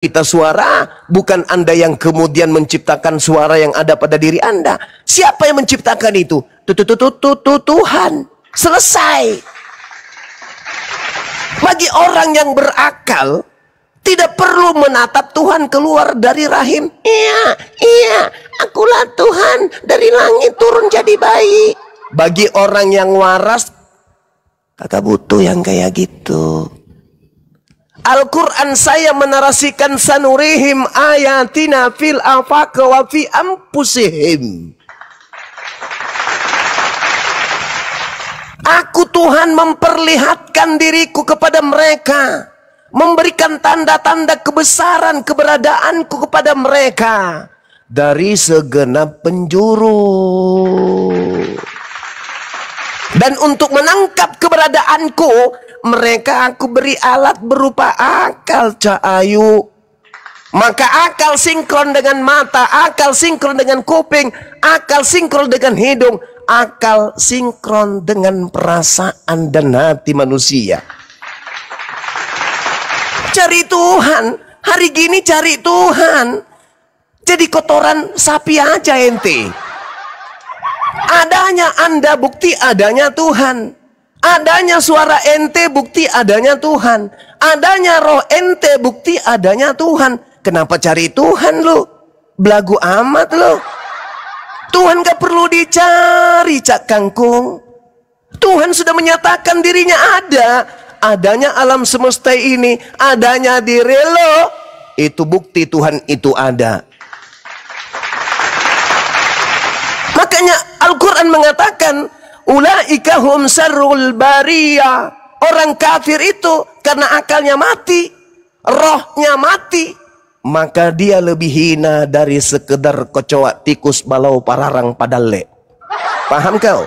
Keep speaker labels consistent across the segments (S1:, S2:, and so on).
S1: kita suara, bukan Anda yang kemudian menciptakan suara yang ada pada diri Anda. Siapa yang menciptakan itu? Tuhan. Selesai. Bagi orang yang berakal, tidak perlu menatap Tuhan keluar dari rahim. Iya, akulah Tuhan dari langit turun jadi bayi. Bagi orang yang waras, kagak butuh yang kayak gitu. Al-Quran saya menarasikan sanurihim ayatina fil afaq wa fi anfusihim. Aku Tuhan memperlihatkan diriku kepada mereka, memberikan tanda-tanda kebesaran keberadaanku kepada mereka dari segenap penjuru. Dan untuk menangkap keberadaanku, mereka aku beri alat berupa akal, Cahayu. Maka akal sinkron dengan mata, akal sinkron dengan kuping, akal sinkron dengan hidung, akal sinkron dengan perasaan dan hati manusia. Cari Tuhan, hari gini cari Tuhan. Jadi kotoran sapi aja ente. Adanya Anda bukti adanya Tuhan. Adanya suara ente bukti adanya Tuhan. Adanya roh ente bukti adanya Tuhan. Kenapa cari Tuhan lu? Belagu amat lu. Tuhan gak perlu dicari, Cak Kangkung. Tuhan sudah menyatakan dirinya ada. Adanya alam semesta ini, adanya diri lo. Itu bukti Tuhan itu ada. Makanya Al-Quran mengatakan, ulaika hum sarrul bariyah. Orang kafir itu karena akalnya mati, rohnya mati, maka dia lebih hina dari sekedar kecoa tikus balau pararang padale. Paham kau?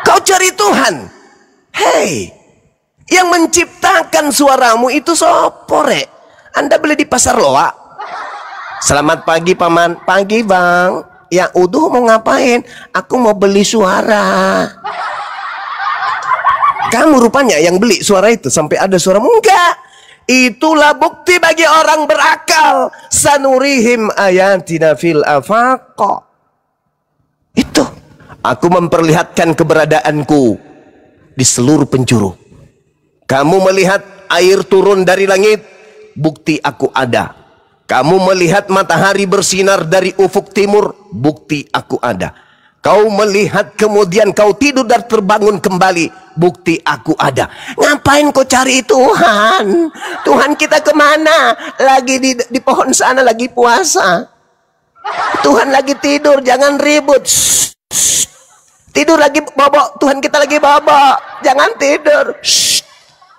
S1: Kau cari Tuhan. Hei, yang menciptakan suaramu itu sopore. Anda beli di pasar loa. Selamat pagi paman. Pagi bang. Ya uduh mau ngapain? Aku mau beli suara. Kamu rupanya yang beli suara itu sampai ada suaramu. Enggak. Itulah bukti bagi orang berakal. Sanurihim ayatina fil afaq. Itu. Aku memperlihatkan keberadaanku di seluruh penjuru. Kamu melihat air turun dari langit, bukti aku ada. Kamu melihat matahari bersinar dari ufuk timur, bukti aku ada. Kau melihat kemudian kau tidur dan terbangun kembali, bukti aku ada. Ngapain kau cari Tuhan? Tuhan kita kemana? Lagi di pohon sana lagi puasa. Tuhan lagi tidur, jangan ribut. Shh, shh. Tidur lagi bobok, Tuhan kita lagi bobok. Jangan tidur. Shh.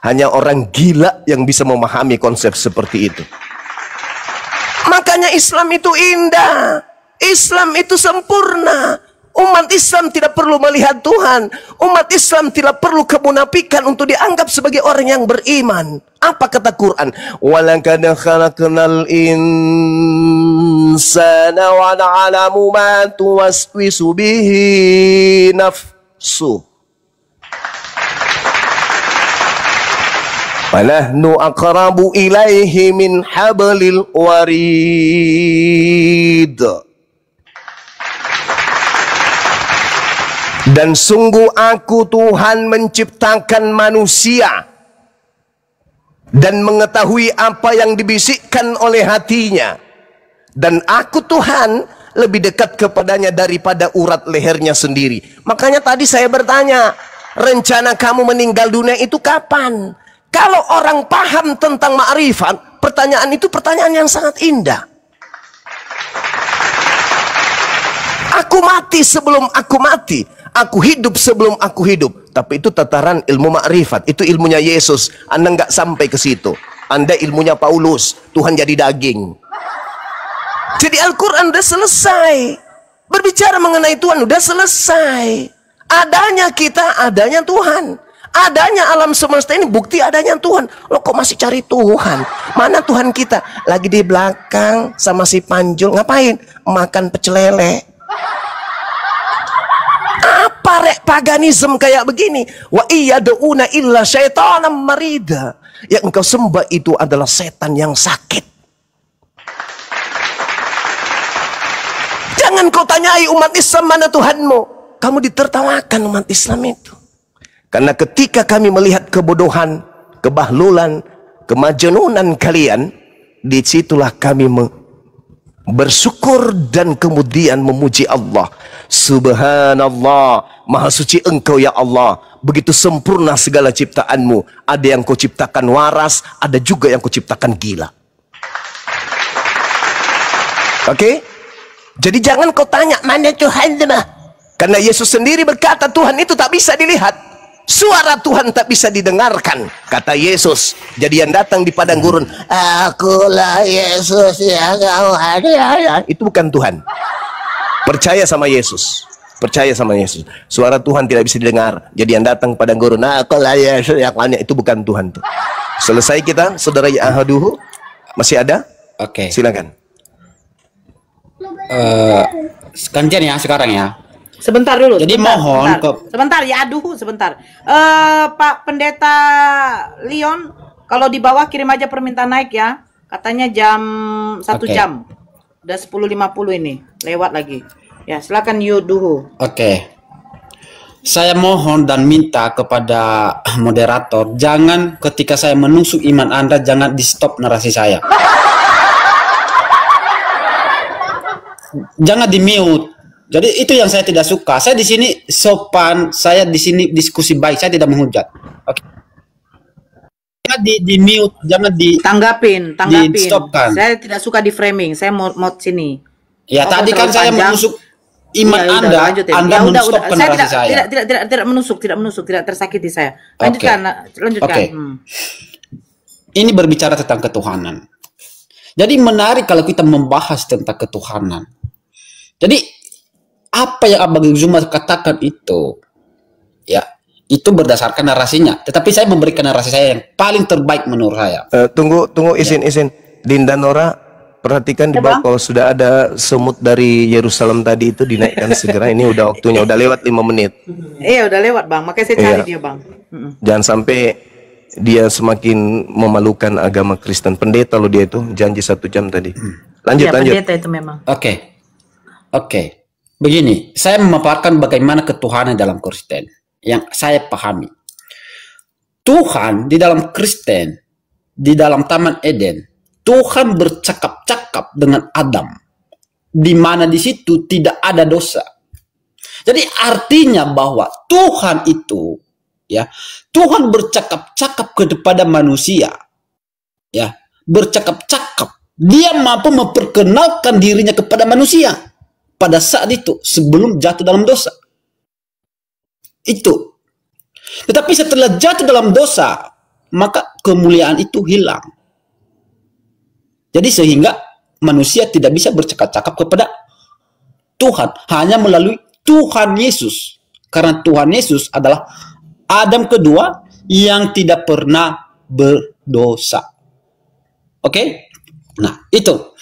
S1: Hanya orang gila yang bisa memahami konsep seperti itu. Makanya Islam itu indah. Islam itu sempurna. Umat Islam tidak perlu melihat Tuhan. Umat Islam tidak perlu kemunafikan untuk dianggap sebagai orang yang beriman. Apa kata Quran? Walaqad khalaqnal insana wa na'lamu ma tuwaswisu bihi nafsuh. Wanahnu aqrabu ilaihi min hablil warid. Dan sungguh aku Tuhan menciptakan manusia dan mengetahui apa yang dibisikkan oleh hatinya. Dan aku Tuhan lebih dekat kepadanya daripada urat lehernya sendiri. Makanya tadi saya bertanya, rencana kamu meninggal dunia itu kapan? Kalau orang paham tentang ma'rifat, pertanyaan itu pertanyaan yang sangat indah. Aku mati sebelum aku mati. Aku hidup sebelum aku hidup. Tapi itu tataran ilmu ma'rifat. Itu ilmunya Yesus. Anda nggak sampai ke situ. Anda ilmunya Paulus. Tuhan jadi daging. Jadi Al-Quran udah selesai. Berbicara mengenai Tuhan udah selesai. Adanya kita, adanya Tuhan. Adanya alam semesta ini bukti adanya Tuhan. Lo kok masih cari Tuhan? Mana Tuhan kita? Lagi di belakang sama si Panjul. Ngapain? Makan pecel lele. Apa rek paganisme kayak begini? Wa iyad'una illa syaitanan marida. Yang engkau sembah itu adalah setan yang sakit. Jangan kau tanyai umat Islam mana Tuhanmu. Kamu ditertawakan umat Islam itu. Karena ketika kami melihat kebodohan, kebahlulan, kemajenunan kalian, disitulah kami bersyukur dan kemudian memuji Allah. Subhanallah, maha suci engkau ya Allah. Begitu sempurna segala ciptaanmu. Ada yang kau ciptakan waras, ada juga yang kau ciptakan gila. Oke? Jadi jangan kau tanya mana Tuhan mah. Karena Yesus sendiri berkata Tuhan itu tak bisa dilihat. Suara Tuhan tak bisa didengarkan, kata Yesus. Jadi yang datang di padang gurun, akulah Yesus yang kau ada. Itu bukan Tuhan. Percaya sama Yesus. Percaya sama Yesus. Suara Tuhan tidak bisa didengar. Jadi yang datang padang gurun, akulah Yesus yang kau ada. Itu bukan Tuhan tuh. Selesai kita, saudara Yahaduhu. Masih ada?
S2: Oke.
S1: Silakan.
S2: Gantian ya sekarang ya.
S3: Sebentar dulu.
S2: Jadi
S3: sebentar,
S2: mohon
S3: sebentar ya, aduh sebentar. Pak Pendeta Leon, kalau di bawah kirim aja permintaan naik ya. Katanya jam 1 jam. Udah 10.50 ini. Lewat lagi. Ya, silakan Yuduhu.
S2: Oke. Saya mohon dan minta kepada moderator, jangan ketika saya menusuk iman Anda, jangan di stop narasi saya. Jangan di mute. Jadi itu yang saya tidak suka. Saya di sini sopan, saya di sini diskusi baik, saya tidak menghujat. Oke. Jangan di mute, jangan di
S3: tanggapin.
S2: Di stopkan.
S3: Saya tidak suka di framing. Saya mau sini.
S2: Ya tadi kan saya menusuk iman
S3: ya,
S2: Anda, Anda
S3: ya,
S2: menstopkan narasi saya.
S3: Tidak menusuk, tidak tersakiti saya. Lanjutkan, lanjutkan.
S2: Okay. Ini berbicara tentang ketuhanan. Jadi menarik kalau kita membahas tentang ketuhanan. Jadi apa yang Abang Zuma katakan itu, ya, itu berdasarkan narasinya. Tetapi saya memberikan narasi saya yang paling terbaik menurut saya.
S1: Tunggu izin. Dinda Nora, perhatikan di bawah kalau sudah ada semut dari Yerusalem tadi itu dinaikkan segera. Ini udah waktunya, udah lewat 5 menit.
S3: Iya, udah lewat Bang. Makanya saya cari dia Bang.
S1: Jangan sampai dia semakin memalukan agama Kristen. Pendeta lo dia itu janji 1 jam tadi. Lanjut.
S3: Pendeta itu memang.
S2: Oke. Begini, saya memaparkan bagaimana ketuhanan dalam Kristen yang saya pahami. Tuhan di dalam Kristen, di dalam Taman Eden, Tuhan bercakap-cakap dengan Adam, di mana di situ tidak ada dosa. Jadi artinya bahwa Tuhan itu, ya, Tuhan bercakap-cakap kepada manusia, ya, bercakap-cakap. Dia mampu memperkenalkan dirinya kepada manusia. Pada saat itu, sebelum jatuh dalam dosa. Itu. Tetapi setelah jatuh dalam dosa, maka kemuliaan itu hilang. Jadi sehingga manusia tidak bisa bercakap-cakap kepada Tuhan. Hanya melalui Tuhan Yesus. Karena Tuhan Yesus adalah Adam kedua yang tidak pernah berdosa. Oke? Nah, itu.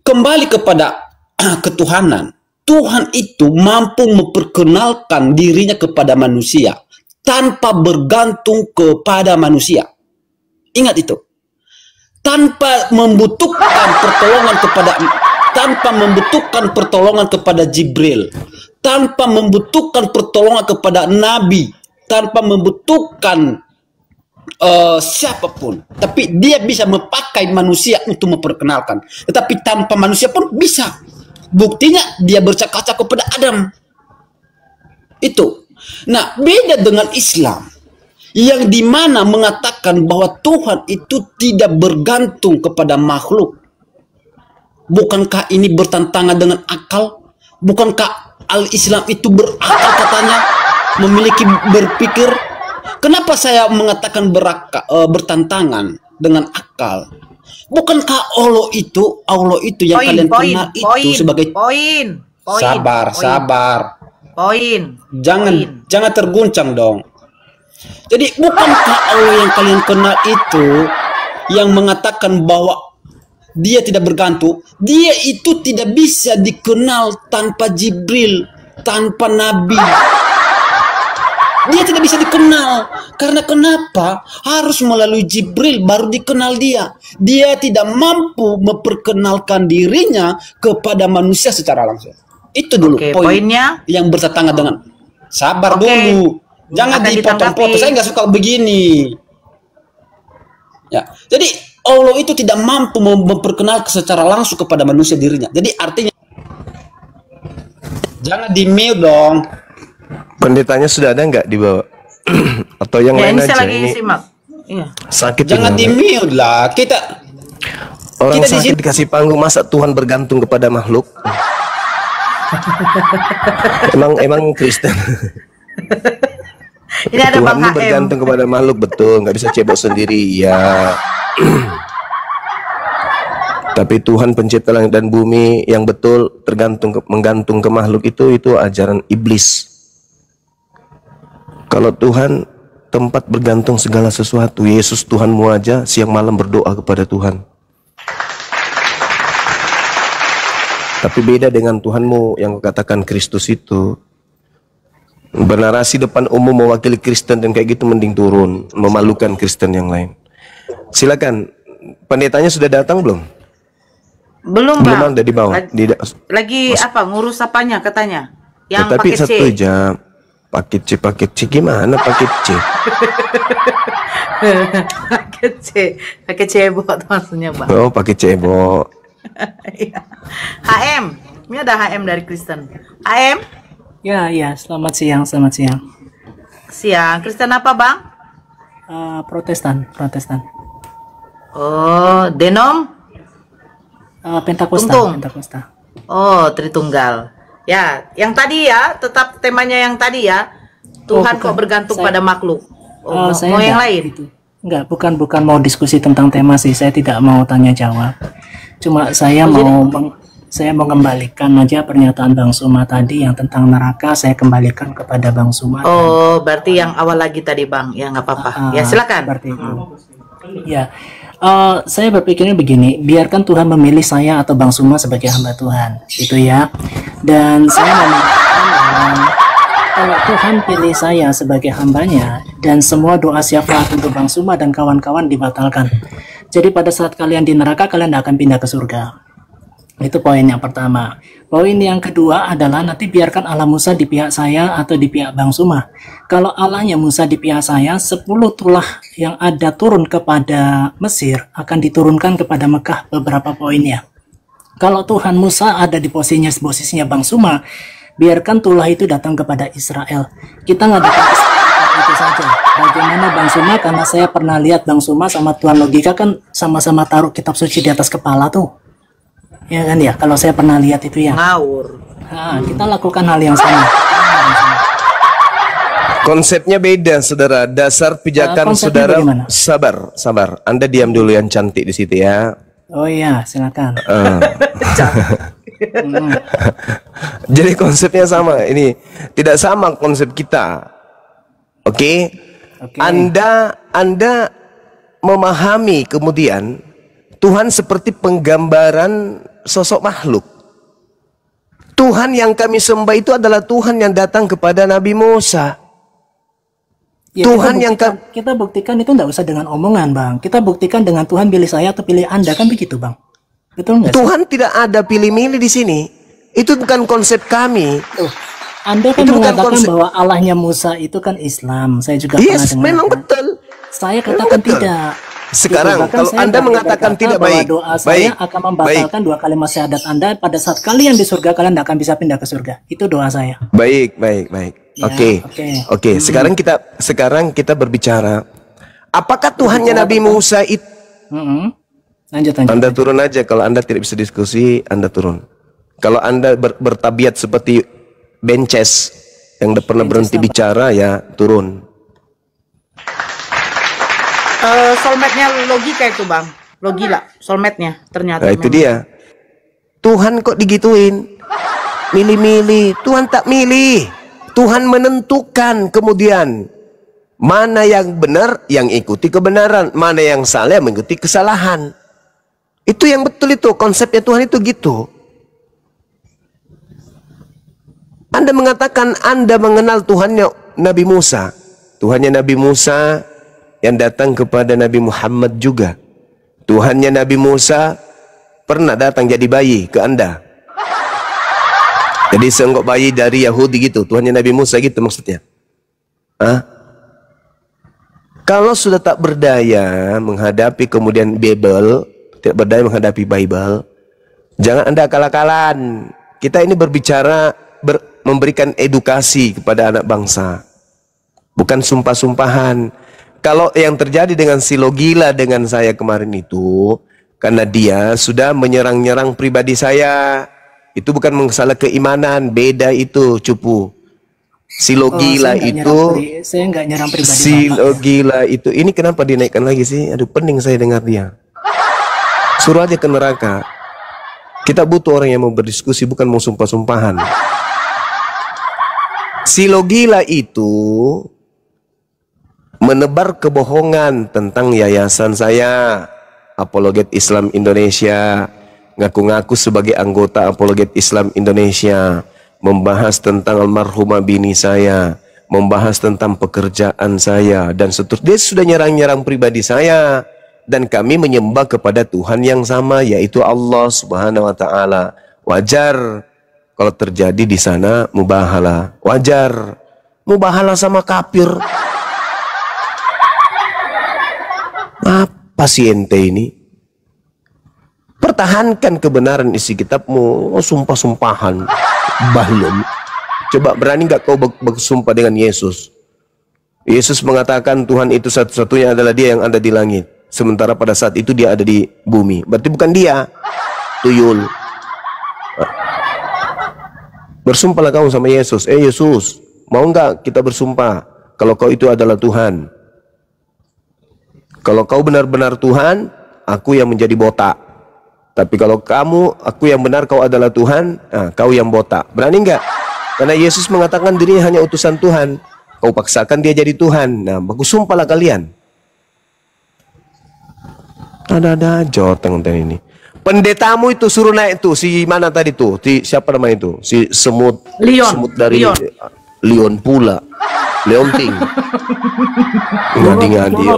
S2: Kembali kepada ketuhanan. Tuhan itu mampu memperkenalkan dirinya kepada manusia tanpa bergantung kepada manusia. Ingat itu. Tanpa membutuhkan pertolongan kepada Jibril, tanpa membutuhkan pertolongan kepada nabi, tanpa membutuhkan siapapun, tapi dia bisa memakai manusia untuk memperkenalkan. Tetapi tanpa manusia pun bisa. Buktinya dia bercakap-cakap kepada Adam. Itu. Nah, beda dengan Islam yang dimana mengatakan bahwa Tuhan itu tidak bergantung kepada makhluk. Bukankah ini bertentangan dengan akal? Bukankah al-Islam itu berakal katanya? Memiliki berpikir? Kenapa saya mengatakan bertentangan dengan akal? Bukankah Allah itu yang kalian kenal itu sebagai sabar. Jangan terguncang dong. Jadi bukankah Allah yang kalian kenal itu yang mengatakan bahwa dia tidak bergantung, dia itu tidak bisa dikenal tanpa Jibril, tanpa Nabi. Dia tidak bisa dikenal. Karena kenapa? Harus melalui Jibril baru dikenal dia. Dia tidak mampu memperkenalkan dirinya kepada manusia secara langsung. Itu dulu
S3: poinnya
S2: yang bertetangga dengan sabar
S3: Oke.
S2: dulu. Jangan
S3: Akan
S2: dipotong-potong.
S3: ditanggapi.
S2: Saya nggak suka begini. Ya, jadi Allah itu tidak mampu memperkenalkan secara langsung kepada manusia dirinya. Jadi artinya jangan di mute dong.
S1: Pendetanya sudah ada nggak di bawah? Atau yang
S3: ya
S1: lain
S3: ini
S1: aja?
S3: saya lagi
S1: Ini
S3: simak. Iya.
S1: sakit
S2: Jangan
S1: ini.
S2: di mute lah.
S1: Orang
S2: kita di
S1: sakit
S2: sini-
S1: dikasih panggung, masa Tuhan bergantung kepada makhluk? emang Kristen.
S3: Ini ada Bang
S1: Tuhan ini
S3: HM.
S1: bergantung kepada makhluk, betul, nggak bisa cebok sendiri ya. Tapi Tuhan pencipta langit dan bumi yang betul menggantung ke makhluk itu ajaran iblis. Kalau Tuhan tempat bergantung segala sesuatu, Yesus Tuhanmu aja siang malam berdoa kepada Tuhan. Tapi beda dengan Tuhanmu yang katakan Kristus itu. Bernarasi depan umum mewakili Kristen dan kayak gitu mending turun, memalukan Kristen yang lain. Silakan, pendetanya sudah datang belum?
S3: Belum
S1: Belum
S3: Bang.
S1: ada di bawah.
S3: Lagi apa ngurus apanya katanya? Yang
S1: Tetapi
S3: paket C.
S1: satu jam. Paket C gimana paket C?
S3: paket C buat maksudnya Bang.
S1: Oh, paket cebok.
S3: Iya. HM. Ini ada HM dari Kristen. HM
S4: Ya, selamat siang, selamat siang.
S3: siang. Kristen apa Bang?
S4: Protestan.
S3: Oh, Denom?
S4: Pentakosta,
S3: Tungtung.
S4: Pentakosta.
S3: Oh, Tritunggal. Ya, yang tadi ya, tetap temanya yang tadi ya. Tuhan
S4: bukan.
S3: kok bergantung
S4: Saya-
S3: pada makhluk. Oh,
S4: Saya
S3: mau yang
S4: enggak
S3: lain?
S4: gitu. Enggak, bukan mau diskusi tentang tema sih. Saya tidak mau tanya jawab. Cuma saya saya mau kembalikan aja pernyataan Bang Suma tadi yang tentang neraka. Saya kembalikan kepada Bang Suma.
S3: Oh, berarti yang awal lagi tadi Bang. Ya nggak apa-apa. Ya silakan.
S4: Seperti itu. Ya, saya berpikirnya begini, biarkan Tuhan memilih saya atau Bang Suma sebagai hamba Tuhan, itu ya. Dan saya mengatakan bahwa kalau Tuhan pilih saya sebagai hambanya dan semua doa syafaat untuk Bang Suma dan kawan-kawan dibatalkan. Jadi pada saat kalian di neraka, kalian tidak akan pindah ke surga. Itu poin yang pertama. Poin yang kedua adalah nanti biarkan Allah Musa di pihak saya atau di pihak Bang Suma. Kalau Allahnya Musa di pihak saya, 10 tulah yang ada turun kepada Mesir akan diturunkan kepada Mekah beberapa poinnya. Kalau Tuhan Musa ada di posisinya Bang Suma, biarkan tulah itu datang kepada Israel. Kita ngadakan itu saja. Bagaimana Bang Suma, karena saya pernah lihat Bang Suma sama Tuhan Logika kan sama-sama taruh kitab suci di atas kepala tuh. Ya kan ya, kalau saya pernah lihat itu ya.
S3: Ngawur.
S4: Nah, kita lakukan hal yang sama.
S1: Konsepnya beda, saudara. Dasar pijakan
S4: konsepnya
S1: saudara.
S4: bagaimana?
S1: Sabar. Anda diam dulu yang cantik di situ ya.
S4: Oh iya, silakan.
S1: Jadi konsepnya sama. Ini tidak sama konsep kita. Oke?
S4: Oke.
S1: Anda memahami kemudian Tuhan seperti penggambaran sosok makhluk. Tuhan yang kami sembah itu adalah Tuhan yang datang kepada Nabi Musa.
S4: Ya,
S1: Tuhan yang
S4: kita buktikan itu enggak usah dengan omongan, Bang. Kita buktikan dengan Tuhan pilih saya atau pilih Anda, kan begitu, Bang. Betul nggak sih?
S1: Tuhan tidak ada pilih-milih di sini. Itu bukan konsep kami.
S4: Tuh, Anda kan
S1: Itu bukan
S4: mengatakan
S1: konsep-
S4: bahwa Allahnya Musa itu kan Islam. Saya juga
S1: Yes,
S4: pernah dengar.
S1: memang betul.
S4: Saya katakan
S1: betul.
S4: tidak.
S1: Sekarang,
S4: Bahkan
S1: kalau
S4: saya
S1: Anda
S4: berkata
S1: mengatakan tidak
S4: bahwa
S1: baik,
S4: doa saya
S1: baik,
S4: akan membatalkan dua kalimat syahadat Anda pada saat kalian di surga, kalian tidak akan bisa pindah ke surga. Itu doa saya.
S1: Baik.
S4: Ya,
S1: Oke. Sekarang kita berbicara. Apakah Tuhannya Nabi Musa itu?
S4: Lanjut.
S1: Anda turun aja. Kalau Anda tidak bisa diskusi, Anda turun. Kalau Anda bertabiat seperti benches yang udah pernah berhenti bicara, ya turun.
S3: Soulmate-nya logika itu Bang. Logila, soulmate-nya ternyata.
S1: Nah, itu
S3: memang.
S1: dia. Tuhan kok digituin? Milih-milih. Tuhan tak milih. Tuhan menentukan kemudian mana yang benar, yang ikuti kebenaran, mana yang salah, yang mengikuti kesalahan. Itu yang betul itu, konsepnya Tuhan itu gitu. Anda mengatakan Anda mengenal Tuhannya Nabi Musa. Tuhannya Nabi Musa yang datang kepada Nabi Muhammad juga. Tuhannya Nabi Musa pernah datang jadi bayi ke Anda. Jadi seenggok bayi dari Yahudi gitu. Tuhannya Nabi Musa gitu maksudnya. Hah? Kalau sudah tak berdaya menghadapi kemudian Bible, tidak berdaya menghadapi Bible, jangan Anda akal-akalan. Kita ini berbicara, memberikan edukasi kepada anak bangsa. Bukan sumpah-sumpahan. Kalau yang terjadi dengan si Logila dengan saya kemarin itu, karena dia sudah menyerang-nyerang pribadi saya. Itu bukan masalah keimanan, beda itu cupu. Si Logila
S4: saya nggak nyerang pribadi.
S1: Si Logila itu, ini kenapa dinaikkan lagi sih? Aduh, pening saya dengar dia. Suruh aja ke neraka. Kita butuh orang yang mau berdiskusi, bukan mau sumpah-sumpahan. Si Logila itu menebar kebohongan tentang yayasan saya, Apologet Islam Indonesia, ngaku-ngaku sebagai anggota Apologet Islam Indonesia, membahas tentang almarhumah bini saya, membahas tentang pekerjaan saya, dan seterusnya. Dia sudah nyerang-nyerang pribadi saya, dan kami menyembah kepada Tuhan yang sama, yaitu Allah Subhanahu wa Ta'ala. Wajar kalau terjadi di sana mubahalah, wajar. Mubahalah sama kafir. Apa sih ente ini? Pertahankan kebenaran isi kitabmu. Oh, sumpah-sumpahan. Belum. Coba berani nggak kau bersumpah dengan Yesus? Yesus mengatakan Tuhan itu satu-satunya adalah Dia yang ada di langit. Sementara pada saat itu Dia ada di bumi. Berarti bukan Dia. Tuyul. Bersumpahlah kamu sama Yesus. Yesus, mau nggak kita bersumpah kalau kau itu adalah Tuhan? Kalau kau benar-benar Tuhan, aku yang menjadi botak. Tapi kalau aku yang benar, kau adalah Tuhan, kau yang botak. Berani nggak? Karena Yesus mengatakan dirinya hanya utusan Tuhan. Kau paksakan dia jadi Tuhan. Nah, bagus sumpahlah kalian. Ada joteng ini. Pendetamu itu suruh naik tuh, si mana tadi tuh? Siapa namanya itu? Si semut.
S3: Leon.
S1: Semut dari Leon pula. Leonting. Ngadi-ngadi.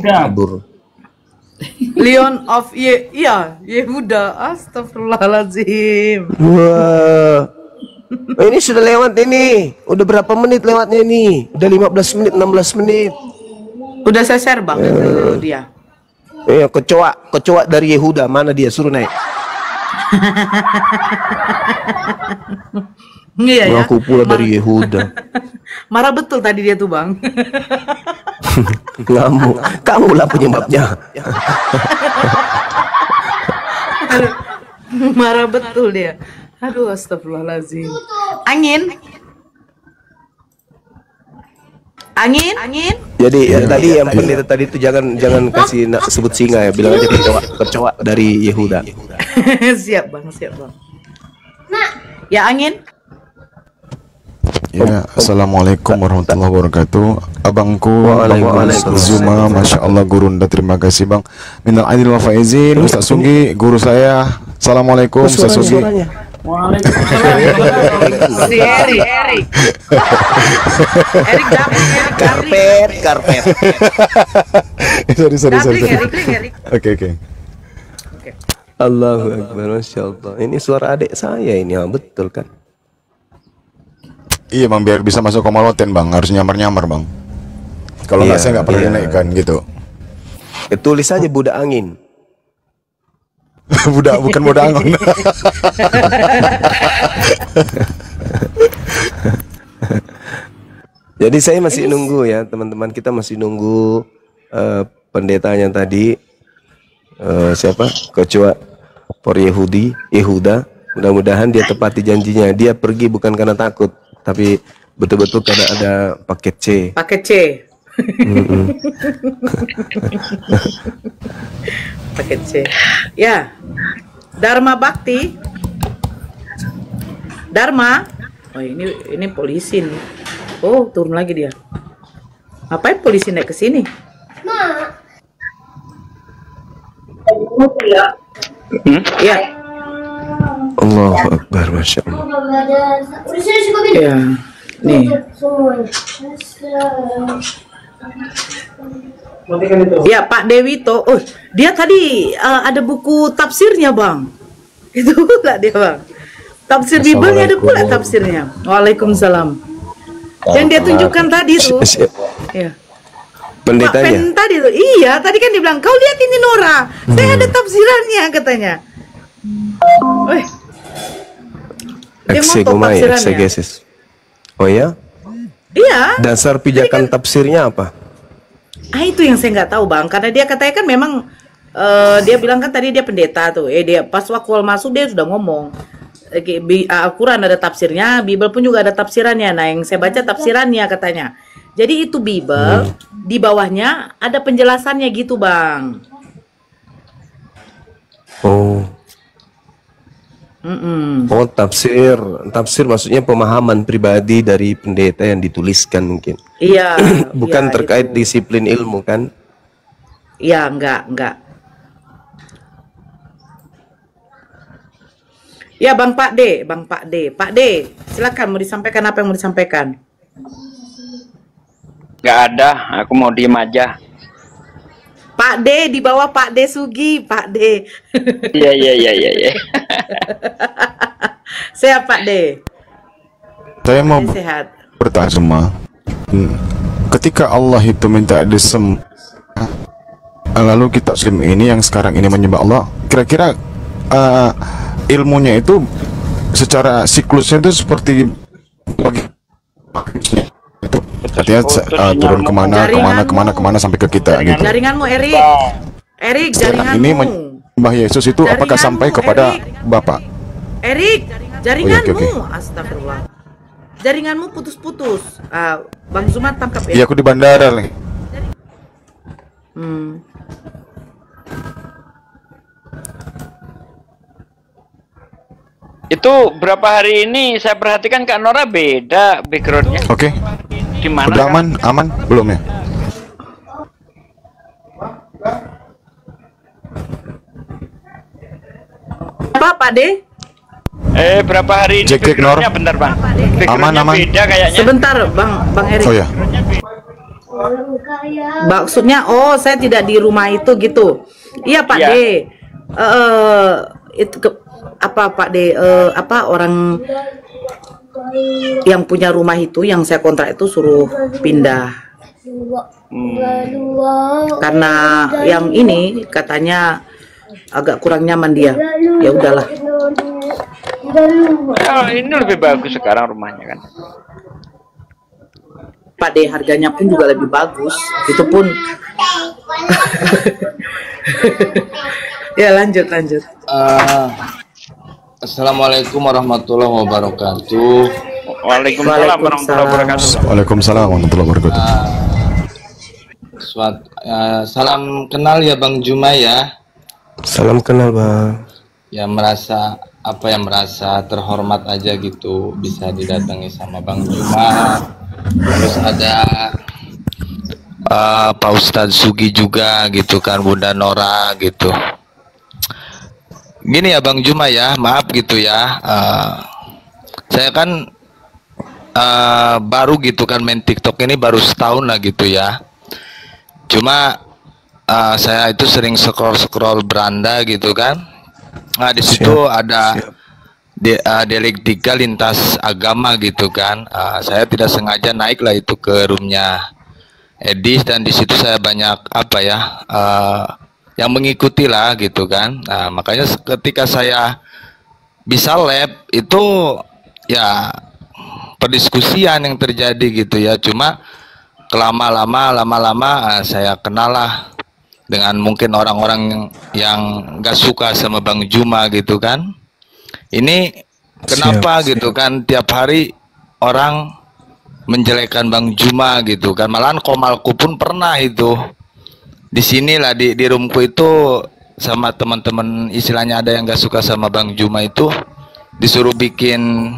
S1: Kabur.
S3: Leon of Yehuda. Astagfirullahaladzim.
S1: Wah. Ini sudah lewat ini. Udah berapa menit lewatnya ini? Udah 15 menit, 16 menit.
S3: Udah saya share bang dia.
S1: Kecoa dari Yehuda. Mana dia? Suruh naik.
S3: Iya ya.
S1: Aku pula dari Yehuda.
S3: Marah betul tadi dia tuh bang.
S1: Kamu lah penyebabnya.
S3: Marah betul dia. Aduh, astagfirullahaladzim. Angin.
S1: Jadi tadi yang pendeta tadi itu jangan kasih sebut singa ya, bilang aja kecoa dari Yehuda.
S3: Siap bang. Nah, ya Angin.
S5: Ya, assalamualaikum warahmatullahi wabarakatuh. Abangku Zuma, masya Allah gurunda, terima kasih bang. Minal aidin wal faizin, Ustaz Sugi, guru saya. Assalamualaikum Ustaz Sugi.
S3: Waalaikumsalam. Si Erik. Karpet.
S5: Sorry.
S3: Erik.
S5: Oke.
S1: Allahu Akbar, masya Allah. Ini suara adik saya ini, betul kan?
S5: Iya bang, biar bisa masuk komaloten bang, harus nyamar bang. Kalau nggak saya nggak pernah dinaikkan gitu.
S1: Tulis saja budak angin.
S5: Bukan budak angin.
S1: Jadi saya masih nunggu ya teman-teman, kita masih nunggu pendetanya tadi, siapa? Kecoa for Yehuda. Mudah-mudahan dia tepati janjinya. Dia pergi bukan karena takut, tapi betul-betul karena ada paket C.
S3: Paket C. Ya. Dharma Bakti. Oh, ini polisi nih. Oh, turun lagi dia. Ngapain polisi naik ke sini? Iya.
S1: Allahu Akbar, masya Allah.
S3: Ya. Nih. Ya Pak Dewito, oh dia tadi ada buku tafsirnya bang, itu pula dia bang, tafsir Bible ada pula tafsirnya. Waalaikumsalam. Yang dia tunjukkan tadi tuh, ya.
S1: Pendetanya.
S3: Pak tadi tuh, iya tadi kan dia bilang kau lihat ini Nora, saya ada tafsirannya katanya. Wih, dia mau tafsirannya.
S1: Exegesis. Oh ya?
S3: Iya.
S1: Dasar pijakan tafsirnya apa?
S3: Ah itu yang saya nggak tahu bang, karena dia katanya kan memang dia bilang kan tadi dia pendeta tuh, dia pas waktu masuk dia sudah ngomong Al-Quran ada tafsirnya, Bible pun juga ada tafsirannya. Nah yang saya baca tafsirannya katanya. Jadi itu Bible, di bawahnya ada penjelasannya gitu bang.
S1: Oh. Oh tafsir maksudnya pemahaman pribadi dari pendeta yang dituliskan mungkin.
S3: Iya.
S1: Bukan
S3: iya,
S1: terkait
S3: itu.
S1: disiplin ilmu kan?
S3: Iya enggak. Ya Pak D, silakan mau disampaikan apa yang mau disampaikan?
S6: Gak ada, aku mau diem aja.
S3: Pak D di bawah Pak D Sugi, Pak D.
S6: Iya.
S3: Sehat Pak D.
S5: Saya mau
S3: Sehat.
S5: bertanya semua. Ketika Allah itu minta lalu kita Muslim ini yang sekarang ini menyembah Allah, kira-kira ilmunya itu secara siklusnya itu seperti itu artinya turun kemana sampai ke kita gitu.
S3: Jaringanmu Erik
S5: Sekarang ini
S3: jaringanmu.
S5: menyembah Yesus itu apakah sampai kepada Bapak?
S3: Erik, jaringanmu.
S5: Oke.
S3: Astagfirullah. Jaringanmu putus-putus. Bang Zuma tangkap ya.
S5: Iya, aku di bandara nih.
S6: Itu berapa hari ini saya perhatikan Kak Nora beda backgroundnya.
S5: Oke.
S6: Gimana?
S5: Udah aman belum ya?
S3: Apa Pak D?
S6: Berapa hari ini
S5: Cek Nor.
S6: backgroundnya bentar Bang.
S5: Aman.
S6: Beda kayaknya.
S3: Sebentar Bang Erik.
S5: Oh ya.
S3: Maksudnya saya tidak di rumah itu gitu. Iya Pak D. Itu apa Pak D? Orang yang punya rumah itu yang saya kontrak itu suruh pindah. Karena yang ini katanya agak kurang nyaman dia. Ya udahlah.
S6: Ini lebih bagus sekarang rumahnya kan.
S3: Pak D harganya pun juga lebih bagus. Itu pun. Ya lanjut.
S7: Assalamualaikum warahmatullahi wabarakatuh.
S6: Waalaikumsalam warahmatullahi wabarakatuh.
S5: Waalaikumsalam warahmatullahi wabarakatuh.
S7: Salam kenal ya Bang Juma ya.
S1: Salam kenal Bang.
S7: Ya merasa terhormat aja gitu bisa didatangi sama Bang Juma. Terus ada Pak Ustadz Sugi juga gitu kan, Bunda Nora gitu. Gini ya Bang Juma ya, maaf gitu ya. Saya kan baru gitu kan main TikTok ini baru setahun lah gitu ya. Cuma saya itu sering scroll beranda gitu kan. Nah di situ ada dialektika lintas agama gitu kan. Saya tidak sengaja naik lah itu ke roomnya Edis dan di situ saya banyak yang mengikuti lah gitu kan. Nah makanya ketika saya bisa lab itu ya perdiskusian yang terjadi gitu ya. Cuma lama-lama saya kenal lah dengan mungkin orang-orang yang gak suka sama Bang Juma gitu kan. Ini kenapa gitu kan tiap hari orang menjelekkan Bang Juma gitu kan. Malahan komalku pun pernah itu di sini lah di roomku itu sama teman-teman istilahnya ada yang gak suka sama Bang Juma itu disuruh bikin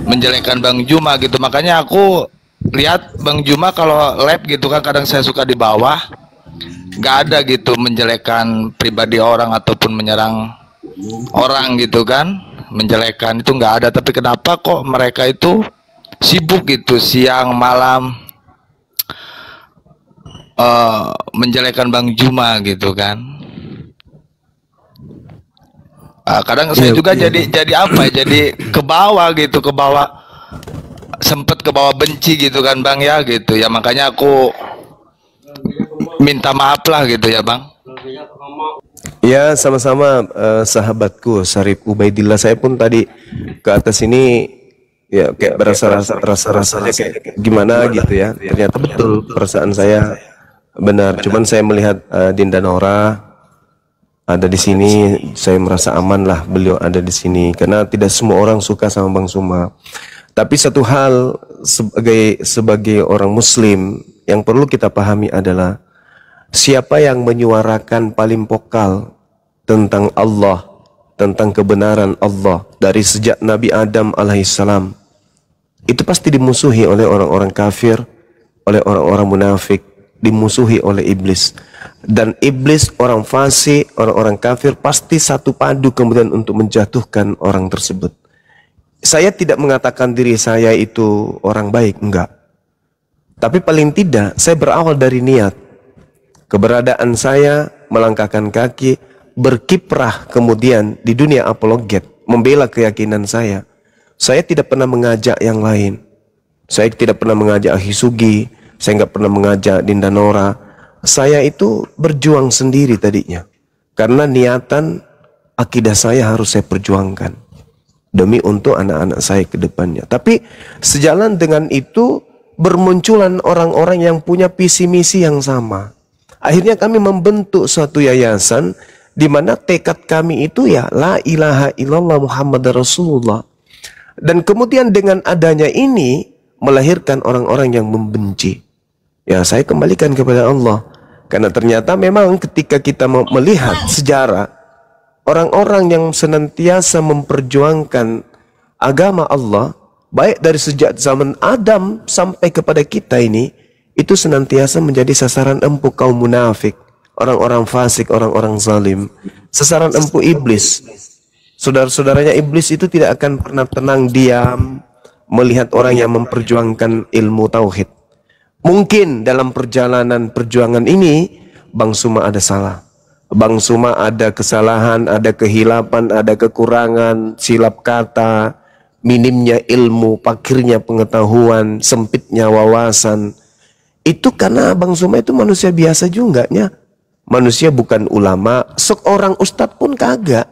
S7: menjelekkan Bang Juma gitu. Makanya aku lihat Bang Juma kalau live gitu kan kadang saya suka di bawah nggak ada gitu menjelekkan pribadi orang ataupun menyerang orang gitu kan, menjelekkan itu nggak ada. Tapi kenapa kok mereka itu sibuk gitu siang malam menjelekan Bang Juma gitu kan. Kadang saya juga jadi apa ya, jadi ke bawah gitu, ke bawah, sempet ke bawah benci gitu kan Bang ya gitu ya, makanya aku minta maaf lah gitu ya Bang.
S1: Ya sama-sama sahabatku Syarif Ubaidillah. Saya pun tadi ke atas ini ya kayak rasanya kayak gimana gitu ya. Ternyata betul perasaan saya benar. Cuman saya melihat Dinda Nora ada di sini, saya merasa aman lah beliau ada di sini karena tidak semua orang suka sama Bang Suma. Tapi satu hal sebagai orang Muslim yang perlu kita pahami adalah siapa yang menyuarakan paling vokal tentang Allah, tentang kebenaran Allah dari sejak Nabi Adam alaihissalam, itu pasti dimusuhi oleh orang-orang kafir, oleh orang-orang munafik, dimusuhi oleh iblis. Dan iblis, orang fasik, orang-orang kafir pasti satu padu kemudian untuk menjatuhkan orang tersebut. Saya tidak mengatakan diri saya itu orang baik, enggak. Tapi paling tidak saya berawal dari niat. Keberadaan saya melangkahkan kaki, berkiprah kemudian di dunia apologet, membela keyakinan saya. Saya tidak pernah mengajak yang lain. Saya tidak pernah mengajak Ahisugi, saya nggak pernah mengajak Dinda Nora. Saya itu berjuang sendiri tadinya. Karena niatan akidah saya harus saya perjuangkan. Demi untuk anak-anak saya ke depannya. Tapi sejalan dengan itu bermunculan orang-orang yang punya visi misi yang sama. Akhirnya kami membentuk suatu yayasan di mana tekad kami itu ya la ilaha illallah Muhammad Rasulullah. Dan kemudian dengan adanya ini melahirkan orang-orang yang membenci. Ya saya kembalikan kepada Allah. Karena ternyata memang ketika kita melihat sejarah orang-orang yang senantiasa memperjuangkan agama Allah, baik dari sejak zaman Adam sampai kepada kita ini, itu senantiasa menjadi sasaran empuk kaum munafik, orang-orang fasik, orang-orang zalim, sasaran empuk iblis. Saudara-saudaranya iblis itu tidak akan pernah tenang diam melihat orang yang memperjuangkan ilmu tauhid. Mungkin dalam perjalanan perjuangan ini Bang Suma ada salah, Bang Suma ada kesalahan, ada kehilapan, ada kekurangan, silap kata, minimnya ilmu, pakirnya pengetahuan, sempitnya wawasan. Itu karena Bang Suma itu manusia biasa juga nya. Manusia bukan ulama, seorang ustadz pun kagak.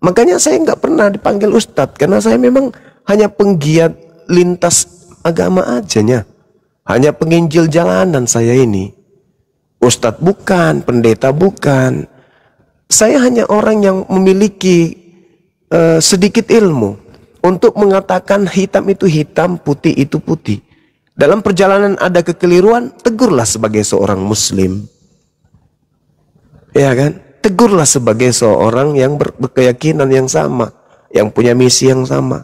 S1: Makanya saya nggak pernah dipanggil ustadz karena saya memang hanya penggiat lintas agama aja nya. Hanya penginjil jalanan saya ini. Ustadz bukan, pendeta bukan. Saya hanya orang yang memiliki sedikit ilmu untuk mengatakan hitam itu hitam, putih itu putih. Dalam perjalanan ada kekeliruan, tegurlah sebagai seorang muslim. Ya kan? Tegurlah sebagai seorang yang berkeyakinan yang sama, yang punya misi yang sama.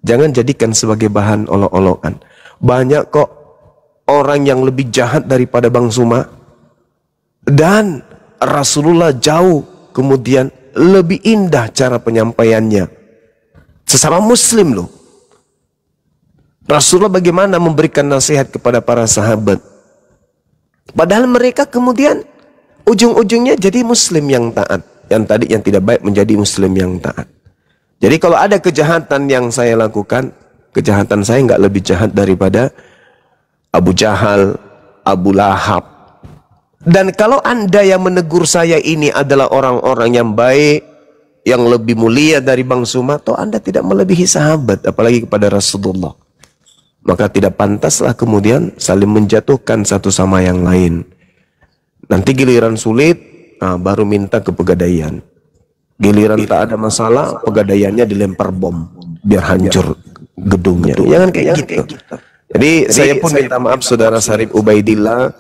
S1: Jangan jadikan sebagai bahan olok-olokan. Banyak kok orang yang lebih jahat daripada Bang Suma. Dan Rasulullah jauh kemudian lebih indah cara penyampaiannya. Sesama muslim loh. Rasulullah bagaimana memberikan nasihat kepada para sahabat. Padahal mereka kemudian ujung-ujungnya jadi muslim yang taat. Yang tadi yang tidak baik menjadi muslim yang taat. Jadi kalau ada kejahatan yang saya lakukan, kejahatan saya nggak lebih jahat daripada Abu Jahal, Abu Lahab. Dan kalau Anda yang menegur saya ini adalah orang-orang yang baik, yang lebih mulia dari Bang Suma, toh Anda tidak melebihi sahabat, apalagi kepada Rasulullah. Maka tidak pantaslah kemudian saling menjatuhkan satu sama yang lain. Nanti giliran sulit, baru minta ke pegadaian. Giliran tak ada masalah, pegadaiannya dilempar bom, biar hancur gedungnya. Jangan kayak gitu. Jadi saya pun minta maaf saudara Syarif Ubaidillah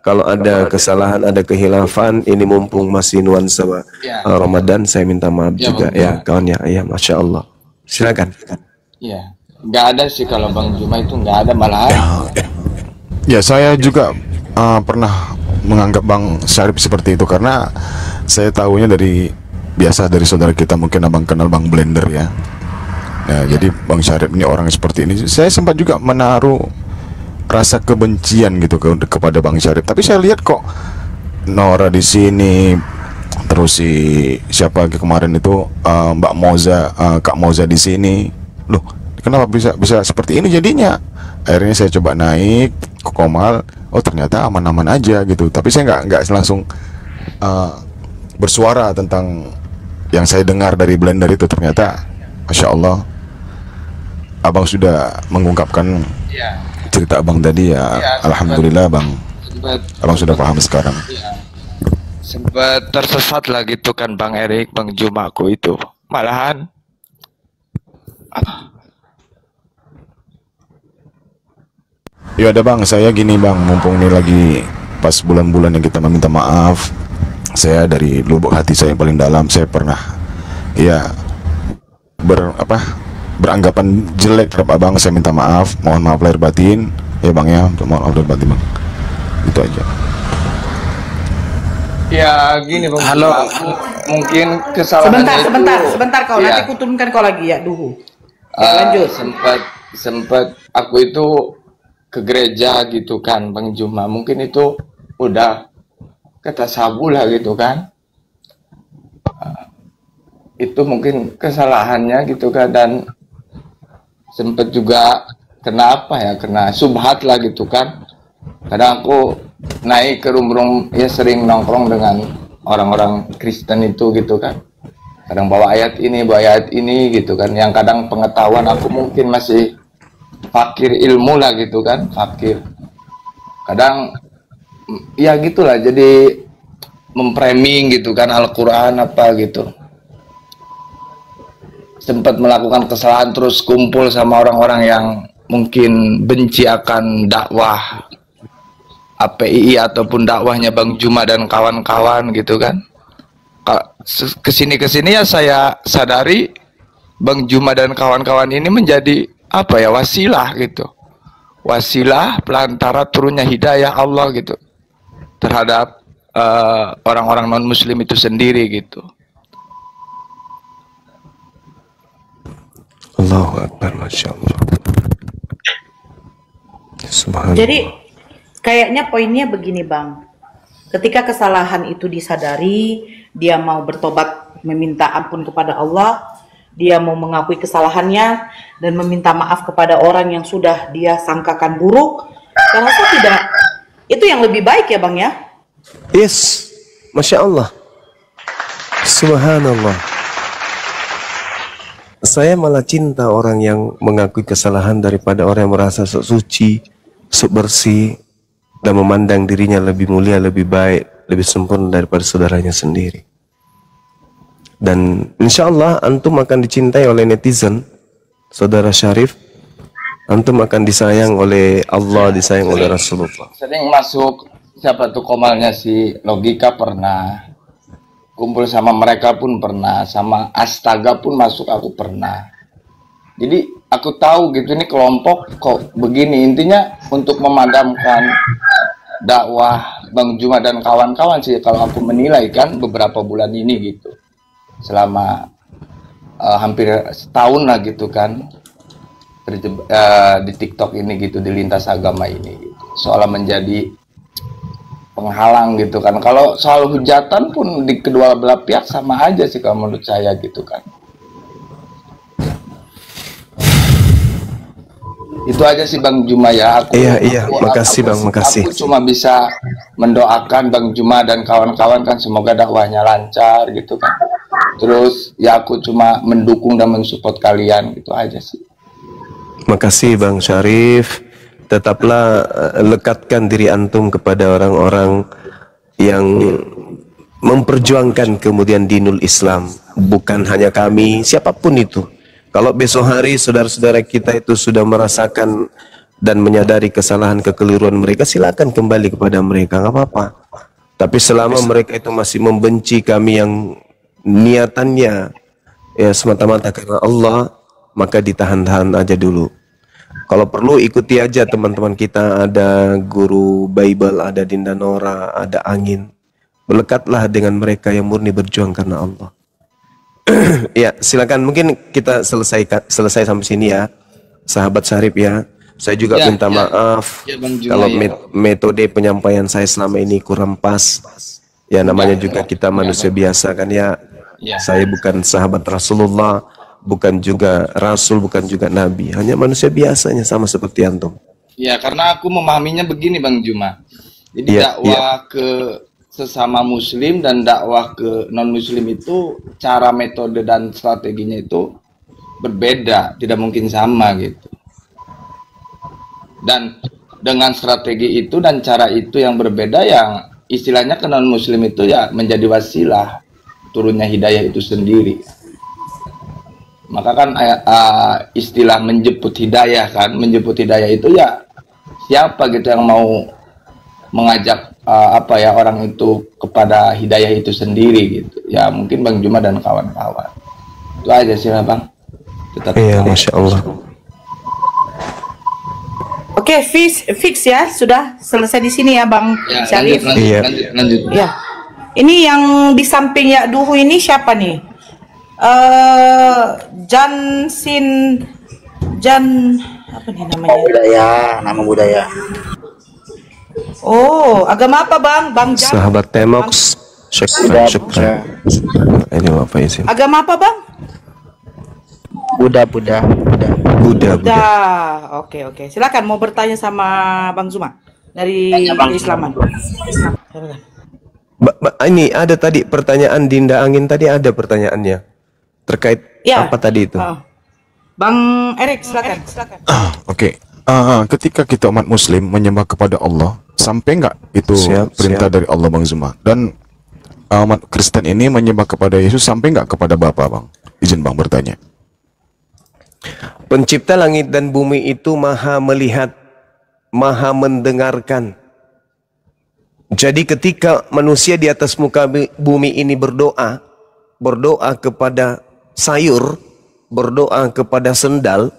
S1: kalau ada kesalahan, ada kehilafan. Ini mumpung masih nuansa Ramadan, saya minta maaf juga ya kawan ya. Ya, Masya Allah. Silakan.
S7: Iya, nggak ada sih kalau Bang Juma itu nggak ada malah.
S5: Ya saya juga pernah menganggap Bang Syarif seperti itu karena saya tahunya dari biasa dari saudara kita, mungkin abang kenal Bang Blender ya. Nah, jadi Bang Syarif ini orang seperti ini. Saya sempat juga menaruh rasa kebencian gitu kepada Bang Syarif. Tapi saya lihat kok Nora di sini, terus si siapa kemarin itu Mbak Moza, Kak Moza di sini. Loh, kenapa bisa seperti ini jadinya? Akhirnya saya coba naik ke Komal. Oh, ternyata aman-aman aja gitu. Tapi saya nggak langsung bersuara tentang yang saya dengar dari Blender itu. Ternyata Masya Allah Abang sudah mengungkapkan cerita Abang tadi ya. Alhamdulillah Bang, Abang sudah paham sekarang.
S7: Sempat tersesat lah gitu kan Bang Erik, Bang Jumaku itu. Malahan
S5: ya ada Bang, saya gini Bang, mumpung ini lagi pas bulan-bulan yang kita meminta maaf. Saya dari lubuk hati saya yang paling dalam, saya pernah ya beranggapan jelek terhadap Abang. Saya minta maaf, mohon maaf lahir batin ya Bang ya, mohon maaf lahir batin Bang. Itu aja.
S7: ya gini Bang. Halo, mungkin kesalahannya
S3: Sebentar kau, nanti kuturunkan kau lagi ya, duhu. Ya, lanjut.
S7: Sempat aku itu ke gereja gitu kan Bang Juma, mungkin itu udah kata sabu lah gitu kan. Itu mungkin kesalahannya gitu kan, dan sempat juga kena subhat lah gitu kan. Kadang aku naik ke room ya, sering nongkrong dengan orang-orang Kristen itu gitu kan. Kadang bawa ayat ini gitu kan, yang kadang pengetahuan aku mungkin masih fakir ilmu lah gitu kan, fakir. Kadang ya gitulah, jadi memframing gitu kan Al-Quran apa gitu. Sempat melakukan kesalahan, terus kumpul sama orang-orang yang mungkin benci akan dakwah API ataupun dakwahnya Bang Juma dan kawan-kawan gitu kan. Kesini ya saya sadari Bang Juma dan kawan-kawan ini menjadi wasilah gitu, wasilah pelantara turunnya hidayah Allah gitu terhadap orang-orang non muslim itu sendiri gitu.
S1: Allahu Akbar, Masya Allah. Subhanallah.
S3: Jadi kayaknya poinnya begini Bang, ketika kesalahan itu disadari, dia mau bertobat meminta ampun kepada Allah, dia mau mengakui kesalahannya dan meminta maaf kepada orang yang sudah dia sangkakan buruk, saya rasa tidak, itu yang lebih baik ya Bang ya.
S1: Yes, Masya Allah. Subhanallah. Saya malah cinta orang yang mengakui kesalahan daripada orang yang merasa sok suci, sok bersih, dan memandang dirinya lebih mulia, lebih baik, lebih sempurna daripada saudaranya sendiri. Dan insya Allah antum akan dicintai oleh netizen, saudara Syarif. Antum akan disayang oleh Allah, disayang oleh Rasulullah.
S7: Sering masuk, siapa tuh Komalnya si Logika pernah, kumpul sama mereka pun pernah, sama Astaga pun masuk aku pernah. Jadi aku tahu gitu, ini kelompok kok begini. Intinya untuk memadamkan dakwah Bang Juma dan kawan-kawan sih, kalau aku menilai kan beberapa bulan ini gitu, selama hampir setahun lah gitu kan di TikTok ini gitu, di lintas agama ini gitu, seolah menjadi penghalang gitu kan. Kalau soal hujatan pun di kedua belah pihak sama aja sih kalau menurut saya gitu kan. Itu aja sih Bang Juma ya.
S1: Makasih Bang, makasih.
S7: Aku cuma bisa mendoakan Bang Juma dan kawan-kawan kan, semoga dakwahnya lancar gitu kan. Terus ya aku cuma mendukung dan mensupport kalian, gitu aja sih.
S1: Makasih Bang Syarif. Tetaplah lekatkan diri antum kepada orang-orang yang memperjuangkan kemudian dinul Islam, bukan hanya kami, siapapun itu. Kalau besok hari saudara-saudara kita itu sudah merasakan dan menyadari kesalahan kekeliruan mereka, silakan kembali kepada mereka, nggak apa-apa. Tapi selama mereka itu masih membenci kami yang niatannya ya semata-mata karena Allah, maka ditahan-tahan aja dulu. Kalau perlu ikuti aja teman-teman kita, ada guru Bible, ada Dinda Nora, ada Angin. Melekatlah dengan mereka yang murni berjuang karena Allah. Ya, silakan. Mungkin kita selesai sampai sini ya, sahabat Syarif ya. Saya juga
S7: Ya,
S1: minta
S7: ya.
S1: maaf
S7: Ya, Bang Juma,
S1: kalau
S7: ya.
S1: metode penyampaian saya selama ini kurang pas. Ya, namanya juga kita manusia biasa kan ya.
S7: Ya.
S1: Saya bukan sahabat Rasulullah, bukan juga Rasul, bukan juga Nabi. Hanya manusia biasanya sama seperti antum.
S7: Ya, karena aku memahaminya begini Bang Juma. Jadi
S1: Ya,
S7: dakwah ke sesama muslim dan dakwah ke non muslim itu cara, metode dan strateginya itu berbeda, tidak mungkin sama gitu. Dan dengan strategi itu dan cara itu yang berbeda, yang istilahnya ke non muslim itu ya menjadi wasilah turunnya hidayah itu sendiri. Maka kan istilah menjemput hidayah kan, menjemput hidayah itu ya siapa gitu yang mau mengajak orang itu kepada hidayah itu sendiri gitu. Ya mungkin Bang Juma dan kawan-kawan. Itu aja sih lah Bang. Tetap
S1: Iya, Masya Allah.
S3: Oke, fix ya, sudah selesai di sini ya Bang
S7: Ya,
S3: Syarif.
S1: Iya.
S7: lanjut.
S3: Ya, ini yang di samping ya Duhu ini siapa nih? Apa nih namanya?
S2: Nama budaya.
S3: Oh, agama apa Bang? Bang Jan.
S1: Sahabat Temox, syukran. Ini apa izin?
S3: Agama apa Bang?
S2: Buddha.
S1: Buddha.
S3: Oke. Silakan mau bertanya sama Bang Zuma dari Islaman.
S1: Ini ada tadi pertanyaan Dinda Angin, tadi ada pertanyaannya terkait
S3: Ya.
S1: apa tadi itu?
S3: Bang Erik, silakan.
S5: Oke. Ketika kita umat muslim menyembah kepada Allah, sampai nggak itu perintah dari Allah Bang Zuma? Dan umat Kristen ini menyembah kepada Yesus, sampai nggak kepada Bapa Bang? Izin Bang bertanya.
S1: Pencipta langit dan bumi itu maha melihat, maha mendengarkan. Jadi ketika manusia di atas muka bumi ini berdoa kepada sayur, berdoa kepada sendal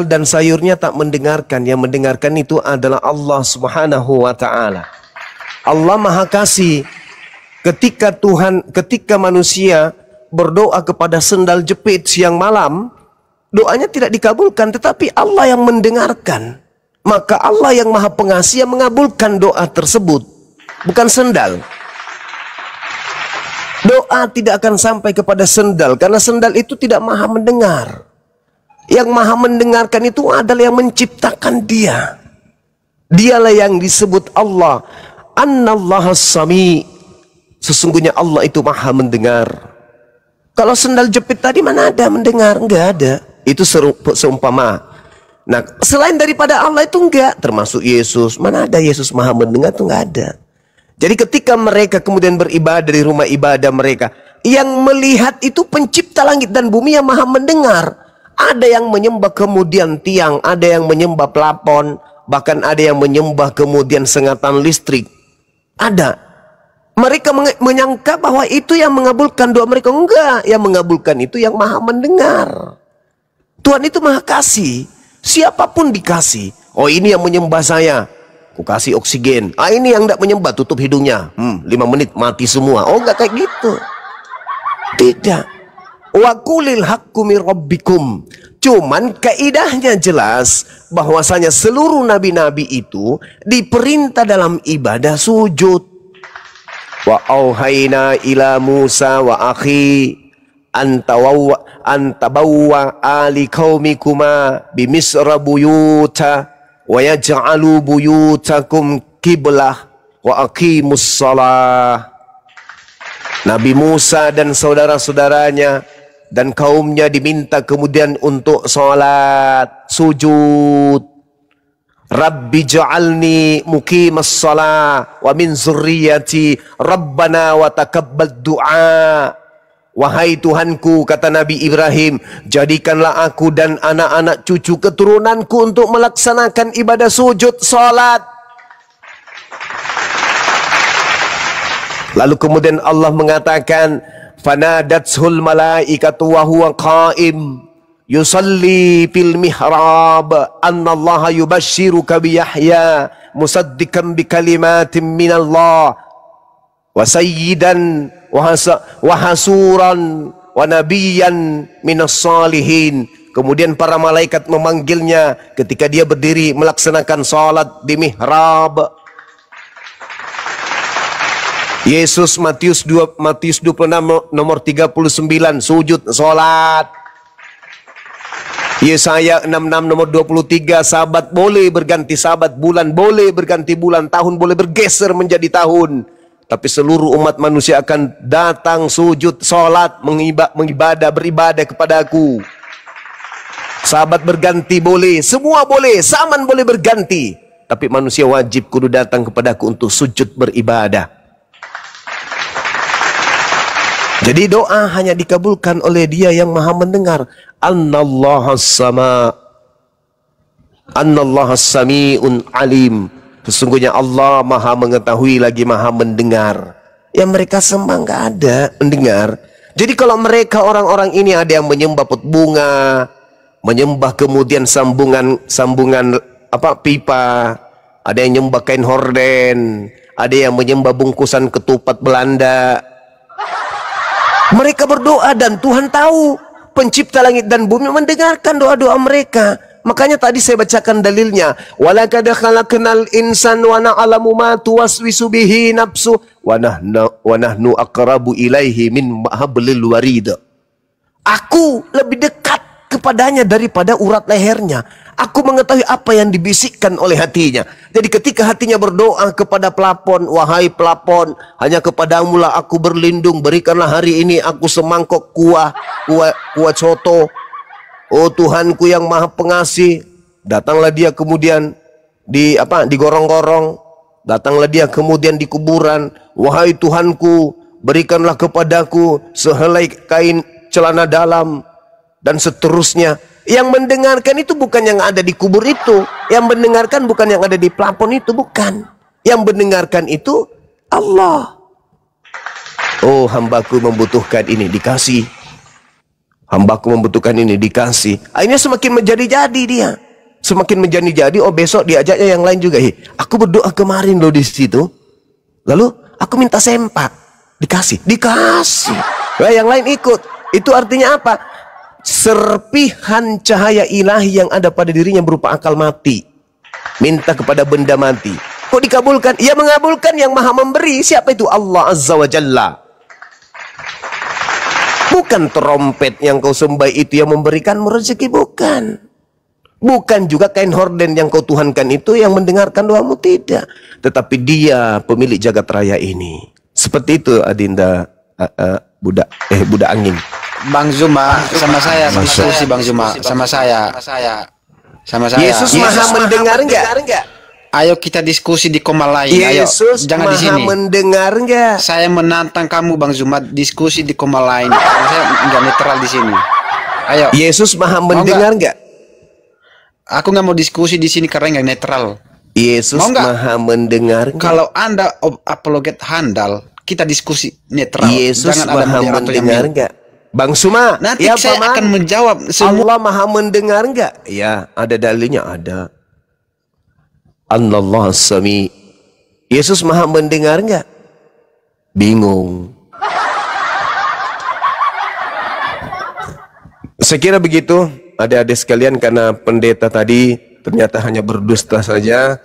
S1: dan sayurnya tak mendengarkan. Yang mendengarkan itu adalah Allah Subhanahu wa Ta'ala. Allah Maha Kasih. Ketika manusia berdoa kepada sendal jepit siang malam, doanya tidak dikabulkan, tetapi Allah yang mendengarkan. Maka Allah yang Maha Pengasih yang mengabulkan doa tersebut, bukan sendal. Doa tidak akan sampai kepada sendal, karena sendal itu tidak maha mendengar. Yang maha mendengarkan itu adalah yang menciptakan dia. Dialah yang disebut Allah. Annallaha sami. Sesungguhnya Allah itu maha mendengar. Kalau sendal jepit tadi mana ada mendengar? Enggak ada. Itu seumpama. Nah, selain daripada Allah itu enggak, termasuk Yesus. Mana ada Yesus maha mendengar? Itu enggak ada. Jadi ketika mereka kemudian beribadah di rumah ibadah mereka, yang melihat itu pencipta langit dan bumi yang maha mendengar. Ada yang menyembah kemudian tiang, ada yang menyembah plafon, bahkan ada yang menyembah kemudian sengatan listrik. Ada. Mereka menyangka bahwa itu yang mengabulkan doa mereka. Enggak, yang mengabulkan itu yang maha mendengar. Tuhan itu maha kasih. Siapapun dikasih. Oh, ini yang menyembah saya, aku kasih oksigen. Ini yang tidak menyembah, tutup hidungnya. 5 menit mati semua. Oh, enggak kayak gitu. Tidak. Wa qulil haqqu mir rabbikum. Cuman kaidahnya jelas bahwasanya seluruh nabi-nabi itu diperintah dalam ibadah sujud. Wa auhayna ila Musa wa akhi antabawwa ali qaumikuma bimisra buyuta wa yaj'alu buyutakum qiblah wa aqimus shalah. Nabi Musa dan saudara-saudaranya dan kaumnya diminta kemudian untuk sholat, sujud. Rabbi ja'alni muqimas shalah wa min zurriyati Rabbana wa taqabbal du'a. Wahai Tuhanku, kata Nabi Ibrahim, jadikanlah aku dan anak-anak cucu keturunanku untuk melaksanakan ibadah sujud salat. Lalu kemudian Allah mengatakan, fanadathul malaikatu wa huwa qa'im yusalli fil mihrab annallaha yubashshiruka bi Yahya musaddiqan bi kalimatin minallah wa sayyidan wa hasuran wa nabiyyan minas salihin. Kemudian para malaikat memanggilnya ketika dia berdiri melaksanakan salat di mihrab. Yesus Matius 26 nomor 39 sujud salat. Yesaya 66 nomor 23, sabat boleh berganti sabat, bulan boleh berganti bulan, tahun boleh bergeser menjadi tahun, tapi seluruh umat manusia akan datang sujud salat, mengibadah, beribadah kepadaku. Sabat berganti boleh, semua boleh, zaman boleh berganti, tapi manusia wajib kudu datang kepadaku untuk sujud beribadah. Jadi doa hanya dikabulkan oleh Dia yang Maha mendengar. Annallahas sama, Annallahas sami'un alim. Sesungguhnya Allah Maha mengetahui lagi Maha mendengar. Yang mereka sembah nggak ada mendengar. Jadi kalau mereka orang-orang ini ada yang menyembah pot bunga, menyembah kemudian sambungan pipa, ada yang menyembah kain horden, ada yang menyembah bungkusan ketupat Belanda. Mereka berdoa dan Tuhan tahu, pencipta langit dan bumi mendengarkan doa-doa mereka. Makanya tadi saya bacakan dalilnya, walaqad khalaqnal insana wa na'lamu ma tuwaswisu bihi nafsu wa nahnu aqrabu ilaihi min hablil warid. Aku lebih dekat kepadanya daripada urat lehernya. Aku mengetahui apa yang dibisikkan oleh hatinya. Jadi ketika hatinya berdoa kepada pelapon, wahai pelapon, hanya kepadamu lah aku berlindung, berikanlah hari ini aku semangkok kuah soto. Oh Tuhanku yang Maha Pengasih. Datanglah dia kemudian digorong-gorong. Datanglah dia kemudian di kuburan. Wahai Tuhanku, berikanlah kepadaku sehelai kain celana dalam, dan seterusnya. Yang mendengarkan itu bukan yang ada di kubur itu, yang mendengarkan bukan yang ada di plafon itu, bukan. Yang mendengarkan itu Allah. Oh, hambaku membutuhkan ini, dikasih. Hambaku membutuhkan ini, dikasih. Akhirnya semakin menjadi-jadi dia. Semakin menjadi-jadi, oh besok diajaknya yang lain juga. Aku berdoa kemarin loh di situ. Lalu aku minta sempak, dikasih. Nah, yang lain ikut. Itu artinya apa? Serpihan cahaya ilahi yang ada pada dirinya berupa akal mati. Minta kepada benda mati. Kok dikabulkan? Ia mengabulkan yang Maha memberi. Siapa itu? Allah Azza wa Jalla. Bukan trompet yang kau sembah itu yang memberikan rezeki, bukan. Bukan juga kain horden yang kau tuhankan itu yang mendengarkan doamu, tidak. Tetapi Dia pemilik jagat raya ini. Seperti itu Adinda budak angin.
S2: Bang Zuma sama saya diskusi, Bang Zuma sama saya.
S1: Yesus Maha mendengar enggak?
S2: Ayo kita diskusi di koma lain.
S1: Yesus
S2: jangan di sini.
S1: Maha mendengar enggak?
S2: Saya menantang kamu Bang Zuma diskusi di koma lain. Saya enggak netral di sini. Ayo.
S1: Yesus Maha mendengar enggak?
S2: Aku nggak mau diskusi di sini karena enggak netral.
S1: Yesus Maha mendengar enggak?
S2: Kalau Anda apologet handal, kita diskusi netral.
S1: Yesus
S2: jangan
S1: Maha mendengar enggak? Bang Suma,
S2: nanti
S1: ya,
S2: saya akan menjawab
S1: Allah Maha mendengar enggak? Ya, ada dalilnya, ada. Annallahu sami. Yesus Maha mendengar enggak? Bingung. Saya kira begitu, adik-adik sekalian, karena pendeta tadi ternyata hanya berdusta saja.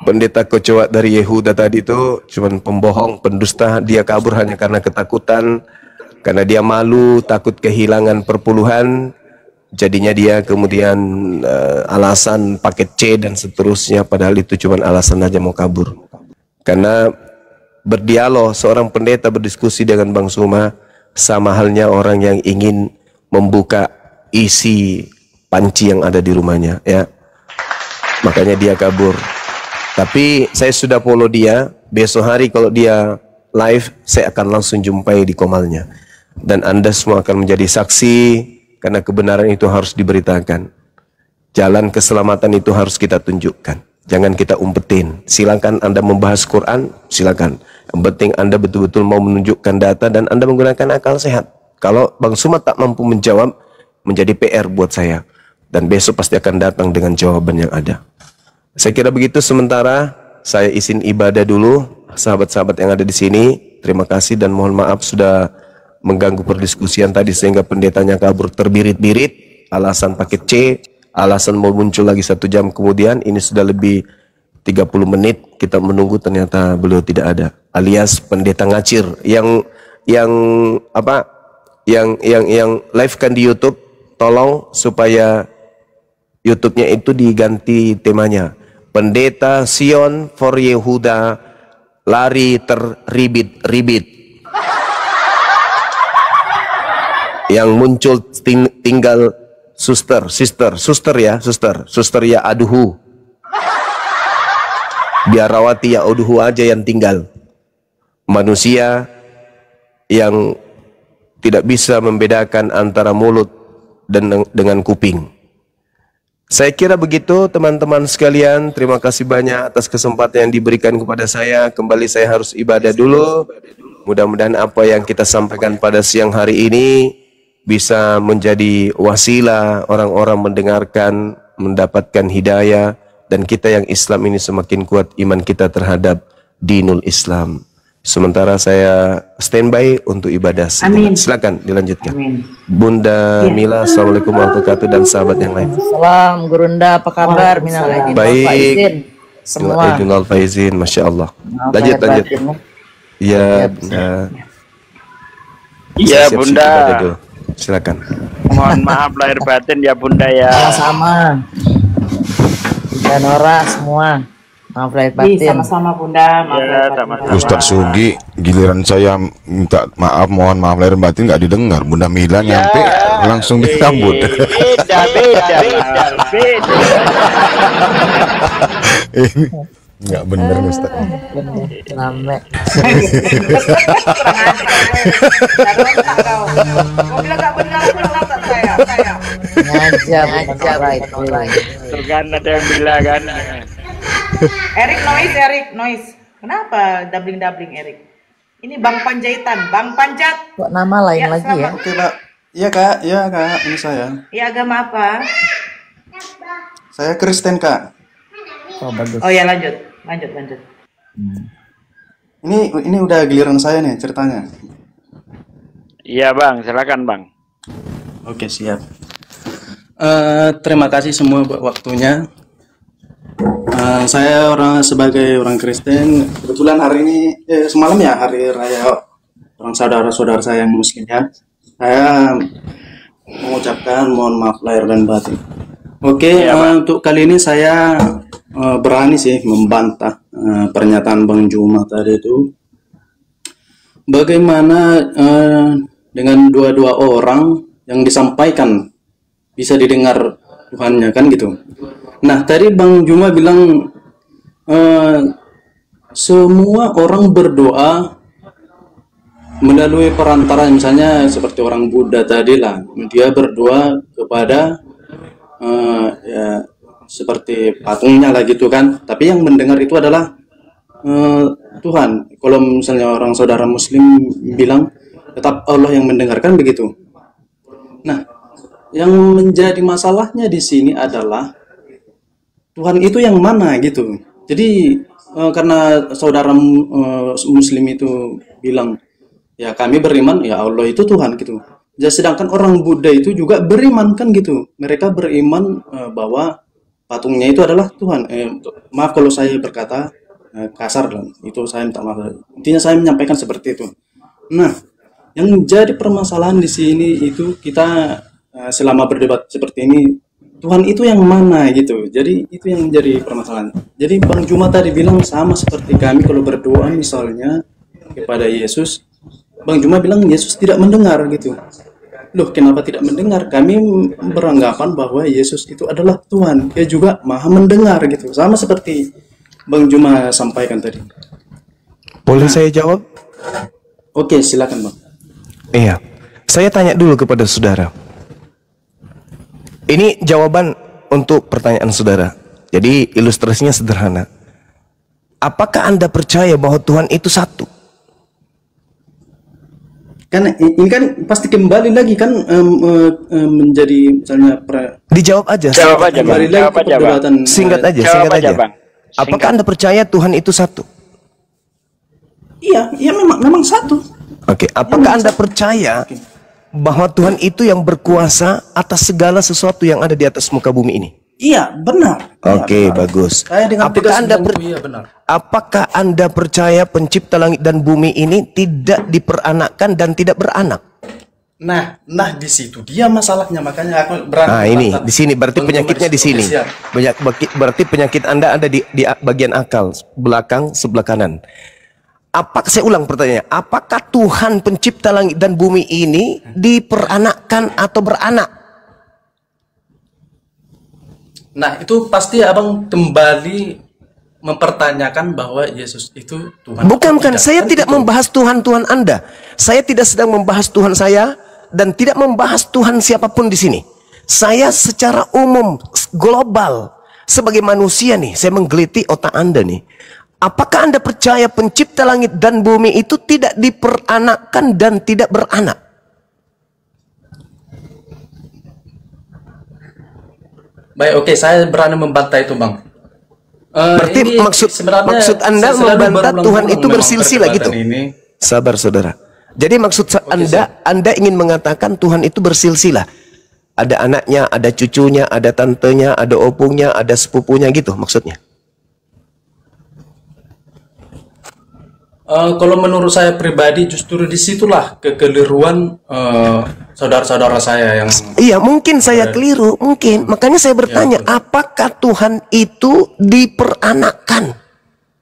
S1: Pendeta kecoa dari Yehuda tadi itu cuman pembohong, pendusta. Dia kabur hanya karena ketakutan. Karena dia malu, takut kehilangan perpuluhan, jadinya dia kemudian alasan paket C dan seterusnya, padahal itu cuma alasan aja mau kabur. Karena berdialog, seorang pendeta berdiskusi dengan Bang Suma sama halnya orang yang ingin membuka isi panci yang ada di rumahnya, ya. Makanya dia kabur. Tapi saya sudah follow dia, besok hari kalau dia live saya akan langsung jumpai di komalnya. Dan Anda semua akan menjadi saksi, karena kebenaran itu harus diberitakan. Jalan keselamatan itu harus kita tunjukkan. Jangan kita umpetin. Silakan Anda membahas Quran, silakan. Yang penting Anda betul-betul mau menunjukkan data dan Anda menggunakan akal sehat. Kalau Bang Suma tak mampu menjawab, menjadi PR buat saya. Dan besok pasti akan datang dengan jawaban yang ada. Saya kira begitu sementara. Saya izin ibadah dulu. Sahabat-sahabat yang ada di sini, terima kasih dan mohon maaf sudah mengganggu perdiskusian tadi sehingga pendetanya kabur terbirit-birit, alasan pakai C, alasan mau muncul lagi 1 jam kemudian. Ini sudah lebih 30 menit kita menunggu, ternyata beliau tidak ada, alias pendeta ngacir yang live kan di YouTube. Tolong supaya YouTube-nya itu diganti temanya, Pendeta Sion for Yehuda lari terribit-ribit. Yang muncul tinggal suster ya aduhu. Biarawati ya aduhu aja yang tinggal. Manusia yang tidak bisa membedakan antara mulut dengan kuping. Saya kira begitu teman-teman sekalian. Terima kasih banyak atas kesempatan yang diberikan kepada saya. Kembali saya harus ibadah dulu. Mudah-mudahan apa yang kita sampaikan pada siang hari ini bisa menjadi wasilah orang-orang mendengarkan, mendapatkan hidayah, dan kita yang Islam ini semakin kuat iman kita terhadap dinul Islam. Sementara saya standby untuk ibadah.
S3: Amin.
S1: Silakan dilanjutkan.
S3: Amin.
S1: Bunda Mila, assalamualaikum warahmatullahi wabarakatuh, dan sahabat yang lain.
S8: Salam Gurunda, apa kabar? Minal aidin wal faizin. Semua.
S1: Aidin faizin, masya Allah. Lanjut. Iya, Bunda.
S6: Iya, Bunda.
S1: Silakan.
S6: Mohon maaf lahir batin ya Bunda ya.
S8: Sama-sama. Dan Nora semua. Maaf lahir batin.
S3: Sama-sama Bunda. Maaf lahir batin.
S5: Ustadz Sugi, giliran saya minta maaf, mohon maaf lahir batin nggak didengar. Bunda Mila nyampe langsung disambut.
S6: Beda.
S5: Ini nggak bener Ustadz.
S8: Rame.
S3: Kau bilang gak benar, aku bilang tak saya.
S8: Ngajak baik.
S6: Tuh kan ada yang bilang kan.
S3: Erik noise. Kenapa doubling Erik? Ini Bang Panjaitan, Bang Panjat.
S8: Kok nama lain
S3: Ya,
S8: lagi ya?
S3: selamat.
S9: Oke, Kak. Iya, Kak. Iya, Kak. Ini saya.
S3: Ya, agama apa?
S9: Saya Kristen, Kak.
S8: Oh bagus.
S3: Oh ya, lanjut.
S9: Ini udah giliran saya nih ceritanya.
S6: Iya Bang, silakan Bang.
S9: Oke, siap. Terima kasih semua buat waktunya. Saya sebagai orang Kristen, kebetulan hari ini semalam ya hari raya orang saudara-saudara saya yang muslim ya. Saya mengucapkan mohon maaf lahir dan batin. Oke, untuk kali ini saya berani sih membantah pernyataan Bang Juma tadi itu. Bagaimana dengan dua orang yang disampaikan bisa didengar Tuhannya kan gitu. Nah tadi Bang Juma bilang semua orang berdoa melalui perantara, misalnya seperti orang Buddha tadi lah, dia berdoa kepada ya seperti patungnya lah gitu kan, tapi yang mendengar itu adalah Tuhan. Kalau misalnya orang saudara muslim bilang tetap Allah yang mendengarkan begitu. Nah yang menjadi masalahnya di sini adalah Tuhan itu yang mana gitu. Jadi karena saudara muslim itu bilang ya kami beriman ya Allah itu Tuhan gitu. Ya, sedangkan orang Buddha itu juga beriman kan gitu. Mereka beriman bahwa patungnya itu adalah Tuhan. Maaf kalau saya berkata kasar lah. Itu saya minta maaf. Intinya saya menyampaikan seperti itu. Nah, yang menjadi permasalahan di sini itu kita selama berdebat seperti ini, Tuhan itu yang mana gitu. Jadi itu yang menjadi permasalahan. Jadi Bang Juma tadi bilang sama seperti kami kalau berdoa misalnya kepada Yesus, Bang Juma bilang Yesus tidak mendengar gitu. Loh, kenapa tidak mendengar? Kami beranggapan bahwa Yesus itu adalah Tuhan. Dia juga maha mendengar gitu. Sama seperti Bang Juma sampaikan tadi.
S1: Boleh saya jawab?
S9: Oke, silakan Bang.
S1: Iya. Saya tanya dulu kepada saudara. Ini jawaban untuk pertanyaan saudara. Jadi ilustrasinya sederhana. Apakah Anda percaya bahwa Tuhan itu satu?
S9: Kan ini kan pasti kembali lagi kan menjadi misalnya
S1: dijawab aja.
S6: Jawab aja, Bang.
S9: kembali lagi
S6: Jawab
S9: ke
S6: aja, Bang.
S9: perdebatan.
S1: Singkat aja,
S6: Jawab
S1: singkat
S6: aja,
S1: aja.
S6: Bang.
S1: Apakah Anda percaya Tuhan itu satu?
S9: Iya, memang satu.
S1: Oke, apakah Anda percaya bahwa Tuhan itu yang berkuasa atas segala sesuatu yang ada di atas muka bumi ini?
S10: Iya, benar.
S1: Oke, bagus.
S10: Saya dengan
S1: Apakah
S10: tegas
S1: Anda
S10: mengakui, iya, benar.
S1: apakah Anda percaya pencipta langit dan bumi ini tidak diperanakkan dan tidak beranak?
S10: Nah, di situ dia masalahnya, makanya aku berani.
S1: Nah, ini di sini berarti penyakitnya di sini. Berarti penyakit Anda ada di bagian akal belakang sebelah kanan. Apakah, saya ulang pertanyaannya, apakah Tuhan pencipta langit dan bumi ini diperanakkan atau beranak?
S10: Nah, itu pasti abang kembali mempertanyakan bahwa Yesus itu Tuhan.
S1: Bukan, saya tidak membahas Tuhan Anda. Saya tidak sedang membahas Tuhan saya dan tidak membahas Tuhan siapapun di sini. Saya secara umum, global, sebagai manusia nih, saya menggeliti otak Anda nih. Apakah Anda percaya pencipta langit dan bumi itu tidak diperanakkan dan tidak beranak?
S10: Baik, oke, saya berani membantah itu, Bang.
S1: Berarti maksud Anda membantah Tuhan itu bersilsilah gitu? Sabar, saudara. Jadi maksud Anda ingin mengatakan Tuhan itu bersilsilah. Ada anaknya, ada cucunya, ada tantenya, ada opungnya, ada sepupunya gitu maksudnya?
S10: Kalau menurut saya pribadi justru disitulah kekeliruan saudara-saudara saya yang...
S1: Iya, mungkin saya keliru, mungkin. Makanya saya bertanya, apakah Tuhan itu diperanakkan?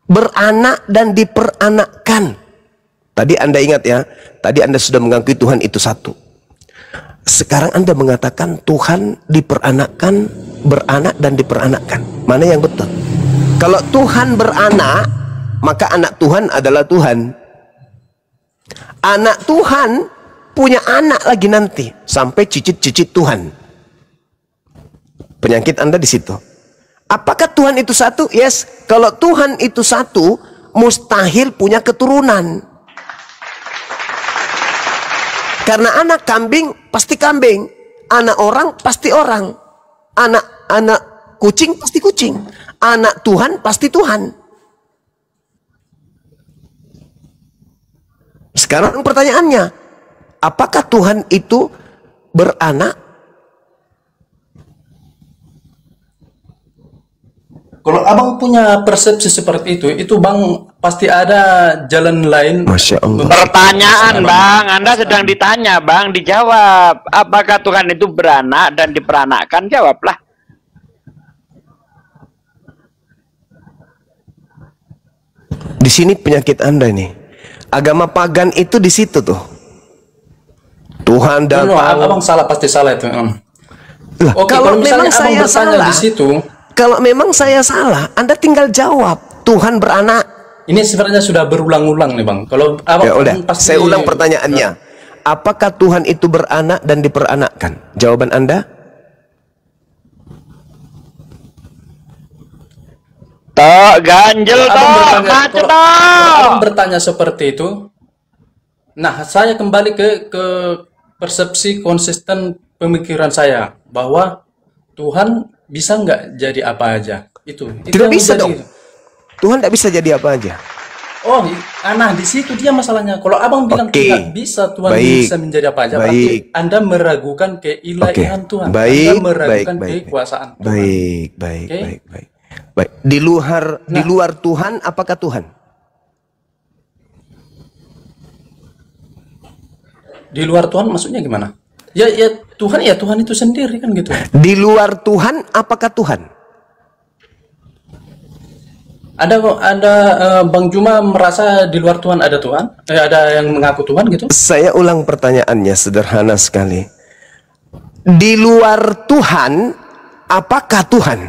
S1: Beranak dan diperanakkan. Tadi Anda ingat ya, tadi Anda sudah mengakui Tuhan itu satu. Sekarang Anda mengatakan Tuhan diperanakkan, beranak dan diperanakkan. Mana yang betul? Kalau Tuhan beranak, maka anak Tuhan adalah Tuhan. Anak Tuhan punya anak lagi nanti sampai cicit-cicit Tuhan. Penyakit Anda di situ. Apakah Tuhan itu satu? Yes. Kalau Tuhan itu satu, mustahil punya keturunan. Karena anak kambing pasti kambing, anak orang pasti orang, anak kucing pasti kucing, anak Tuhan pasti Tuhan. Sekarang pertanyaannya, apakah Tuhan itu beranak?
S10: Kalau abang punya persepsi seperti itu Bang pasti ada jalan lain.
S1: Masya Allah.
S6: Pertanyaan Bang, Anda sedang ditanya Bang, dijawab. Apakah Tuhan itu beranak dan diperanakkan? Jawablah.
S1: Di sini penyakit Anda nih. Agama pagan itu di situ tuh. Tuhan dan
S10: abang salah, pasti salah itu. Oke,
S1: kalau memang saya salah
S10: di situ,
S1: kalau memang saya salah, Anda tinggal jawab Tuhan beranak.
S10: Ini sebenarnya sudah berulang-ulang nih Bang. Kalau abang,
S1: ya udah,
S10: pasti,
S1: saya ulang pertanyaannya. Apakah Tuhan itu beranak dan diperanakkan? Jawaban Anda?
S6: Toh, ganjel toh, macet toh.
S10: Abang bertanya seperti itu. Nah, saya kembali ke persepsi konsisten pemikiran saya bahwa Tuhan bisa nggak jadi apa aja. Itu
S1: tidak bisa dong. Tuhan tidak bisa jadi apa aja.
S10: Oh, di situ dia masalahnya. Kalau abang bilang tidak bisa Tuhan bisa menjadi apa aja, berarti Anda meragukan keilahian Tuhan. Anda meragukan kekuasaan Tuhan.
S1: Baik. Di luar Tuhan, apakah Tuhan?
S10: Di luar Tuhan maksudnya gimana? Ya Tuhan itu sendiri kan gitu.
S1: Di luar Tuhan, apakah Tuhan?
S10: Ada Bang Juma merasa di luar Tuhan ada Tuhan? Ada yang mengaku Tuhan gitu?
S1: Saya ulang pertanyaannya, sederhana sekali. Di luar Tuhan, apakah Tuhan?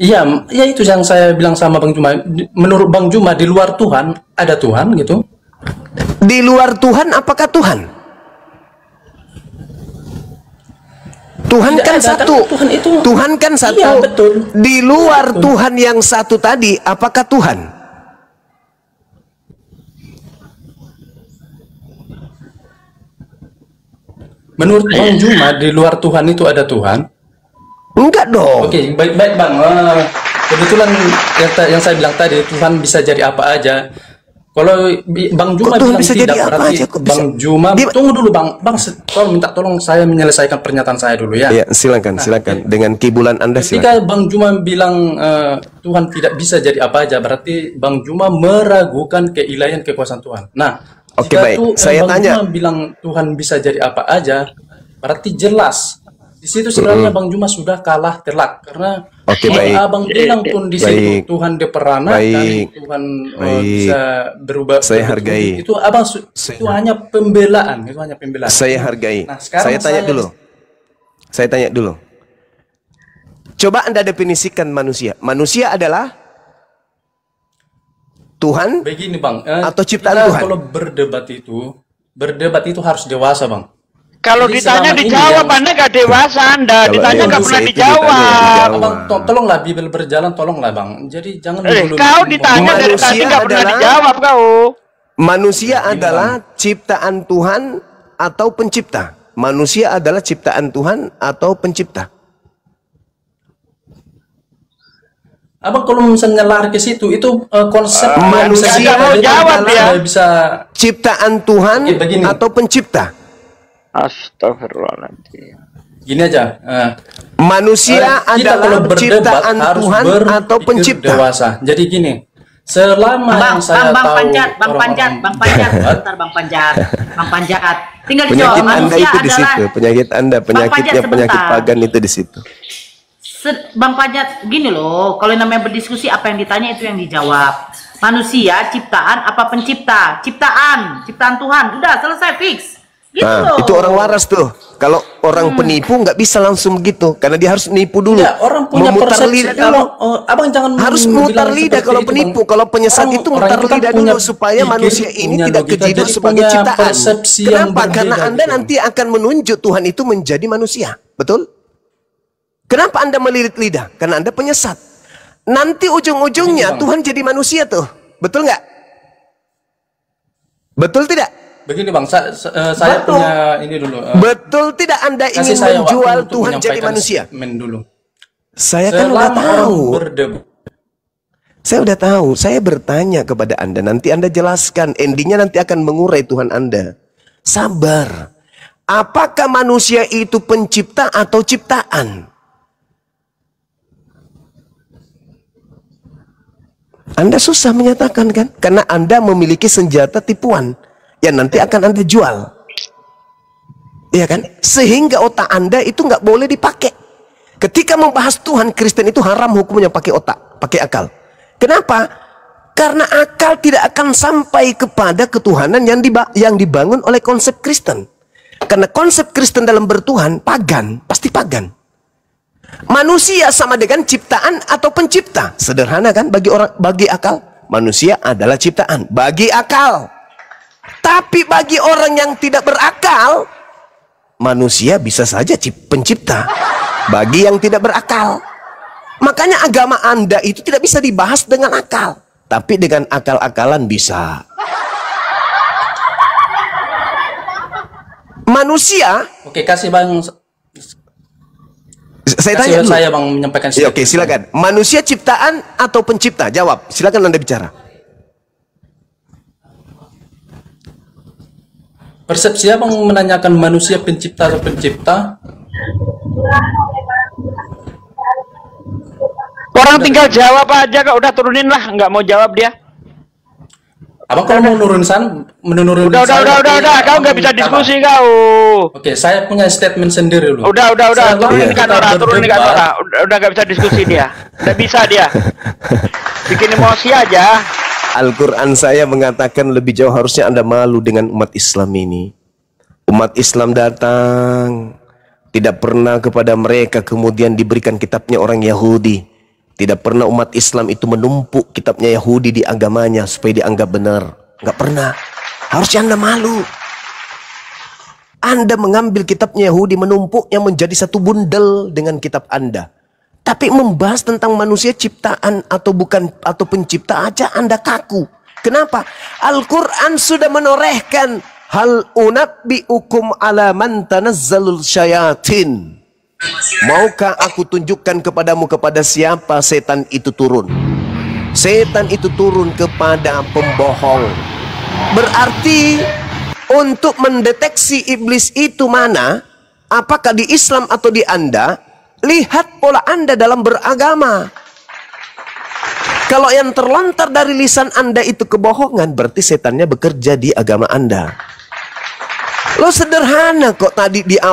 S10: Iya, itu yang saya bilang sama Bang Juma. Menurut Bang Juma di luar Tuhan ada Tuhan gitu?
S1: Di luar Tuhan apakah Tuhan? Tuhan kan satu. Tuhan kan satu.
S10: Iya, betul.
S1: Di luar Tuhan yang satu tadi, apakah Tuhan?
S10: Menurut Bang Juma di luar Tuhan itu ada Tuhan?
S1: Enggak dong.
S10: Oke, baik Bang. kebetulan yang saya bilang tadi, Tuhan bisa jadi apa aja. Kalau Bang Juma bilang tidak, berarti Bang Juma, tunggu dulu Bang, tolong saya menyelesaikan pernyataan saya dulu ya.
S1: Ya, silakan. Dengan kibulan Anda
S10: ketika
S1: silakan.
S10: Bang Juma bilang Tuhan tidak bisa jadi apa aja, berarti Bang Juma meragukan keilahian kekuasaan Tuhan. Nah,
S1: Oke, baik. Saya
S10: Bang
S1: tanya.
S10: Juma bilang Tuhan bisa jadi apa aja, berarti jelas. Di situ sebenarnya Bang Juma sudah kalah telak karena
S1: baik.
S10: Abang bilang pun di situ Tuhan diperanakan, Tuhan bisa berubah.
S1: Saya hargai.
S10: Itu Abang itu hanya pembelaan,
S1: Saya hargai.
S10: Nah, sekarang
S1: saya tanya dulu. Coba Anda definisikan manusia. Manusia adalah Tuhan
S10: begini Bang,
S1: atau ciptaan Tuhan?
S10: Kalau berdebat itu harus dewasa Bang.
S6: Kalau
S10: Jadi
S6: ditanya
S10: selama ini
S6: dijawab,
S10: yang-
S6: Anda nggak dewasa Anda. Ditanya nggak pernah dijawab.
S10: Abang, tolonglah Bibel berjalan, tolonglah Bang. Jadi jangan dulu.
S6: Kau ditanya dari tadi nggak pernah dijawab kau.
S1: Manusia adalah ciptaan Tuhan atau pencipta? Manusia adalah ciptaan Tuhan atau pencipta?
S10: Abang kalau misalnya lari ke situ, itu konsep
S1: manusia
S10: adalah bisa
S1: ciptaan Tuhan atau pencipta?
S6: Astagfirullahaladzim.
S10: Gini aja.
S1: Manusia
S10: kita
S1: adalah
S10: kalau berdebat
S1: ciptaan
S10: harus
S1: Tuhan atau pencipta?
S10: Dewasa. Jadi gini, selama yang saya tahu
S3: Bang Panjat, bentar Bang Panjat. Tinggal dijawab.
S1: Penyakit Anda
S3: Manusia
S1: itu di
S3: adalah
S1: situ, penyakit Anda, penyakitnya penyakit pagan itu di situ.
S3: Bang Panjat, gini loh, kalau namanya berdiskusi apa yang ditanya itu yang dijawab. Manusia ciptaan apa pencipta? Ciptaan Tuhan. Udah selesai fix. Gitu loh.
S1: Itu orang waras tuh. Kalau orang penipu nggak bisa langsung begitu, karena dia harus nipu dulu.
S10: Ya, orang punya
S1: memutar
S10: persepsi
S1: lidah.
S10: Abang jangan
S1: Harus mutar lidah kalau penipu. Kalau penyesat itu mutar lidah dulu supaya manusia ini tidak kejidu sebagai ciptaan. Kenapa? Karena Anda nanti akan menunjuk Tuhan itu menjadi manusia. Betul? Kenapa Anda melilit lidah? Karena Anda penyesat. Nanti ujung-ujungnya Tuhan jadi manusia tuh. Betul nggak? Betul tidak?
S10: Begini Bang, saya punya ini dulu.
S1: Betul tidak Anda ingin menjual Tuhan jadi manusia?
S10: Dulu.
S1: Saya kan udah tahu. Saya udah tahu. Saya bertanya kepada Anda. Nanti Anda jelaskan. Endingnya nanti akan mengurai Tuhan Anda. Sabar. Apakah manusia itu pencipta atau ciptaan? Anda susah menyatakan kan? Karena Anda memiliki senjata tipuan yang nanti akan Anda jual. Iya kan? Sehingga otak Anda itu nggak boleh dipakai. Ketika membahas Tuhan, Kristen itu haram hukumnya pakai otak, pakai akal. Kenapa? Karena akal tidak akan sampai kepada ketuhanan yang dibangun oleh konsep Kristen. Karena konsep Kristen dalam bertuhan, pagan, pasti pagan. Manusia sama dengan ciptaan atau pencipta. Sederhana kan bagi akal? Manusia adalah ciptaan bagi akal. Tapi bagi orang yang tidak berakal, manusia bisa saja pencipta bagi yang tidak berakal. Makanya agama Anda itu tidak bisa dibahas dengan akal, tapi dengan akal-akalan bisa. Manusia.
S10: Oke, kasih Bang.
S1: Saya tanya dulu.
S10: Saya Bang menyampaikan.
S1: Ya, oke, silakan. Manusia ciptaan atau pencipta? Jawab. Silakan Anda bicara.
S10: Persepsi Abang menanyakan manusia pencipta atau pencipta?
S6: Orang tinggal jawab aja kak, udah turunin lah, nggak mau jawab dia.
S10: Abang kalau mau menurun
S6: udah, kau nggak bisa diskusi kau.
S10: Oke, saya punya statement sendiri dulu.
S6: Udah, turunin kata, udah nggak bisa diskusi dia, udah bisa dia, bikin emosi aja.
S1: Al-Quran saya mengatakan lebih jauh harusnya Anda malu dengan umat Islam ini. Umat Islam datang, tidak pernah kepada mereka kemudian diberikan kitabnya orang Yahudi. Tidak pernah umat Islam itu menumpuk kitabnya Yahudi di agamanya supaya dianggap benar. Nggak pernah. Harusnya Anda malu. Anda mengambil kitabnya Yahudi, menumpuknya menjadi satu bundel dengan kitab Anda. Tapi membahas tentang manusia ciptaan atau bukan atau pencipta aja Anda kaku. Kenapa? Al-Quran sudah menorehkan hal unabbiukum ala man tanazzalul syayatin. Maukah aku tunjukkan kepadamu kepada siapa setan itu turun? Setan itu turun kepada pembohong. Berarti untuk mendeteksi iblis itu mana, apakah di Islam atau di Anda, lihat pola Anda dalam beragama. Kalau yang terlontar dari lisan Anda itu kebohongan, berarti setannya bekerja di agama Anda. Lo sederhana kok tadi di awal.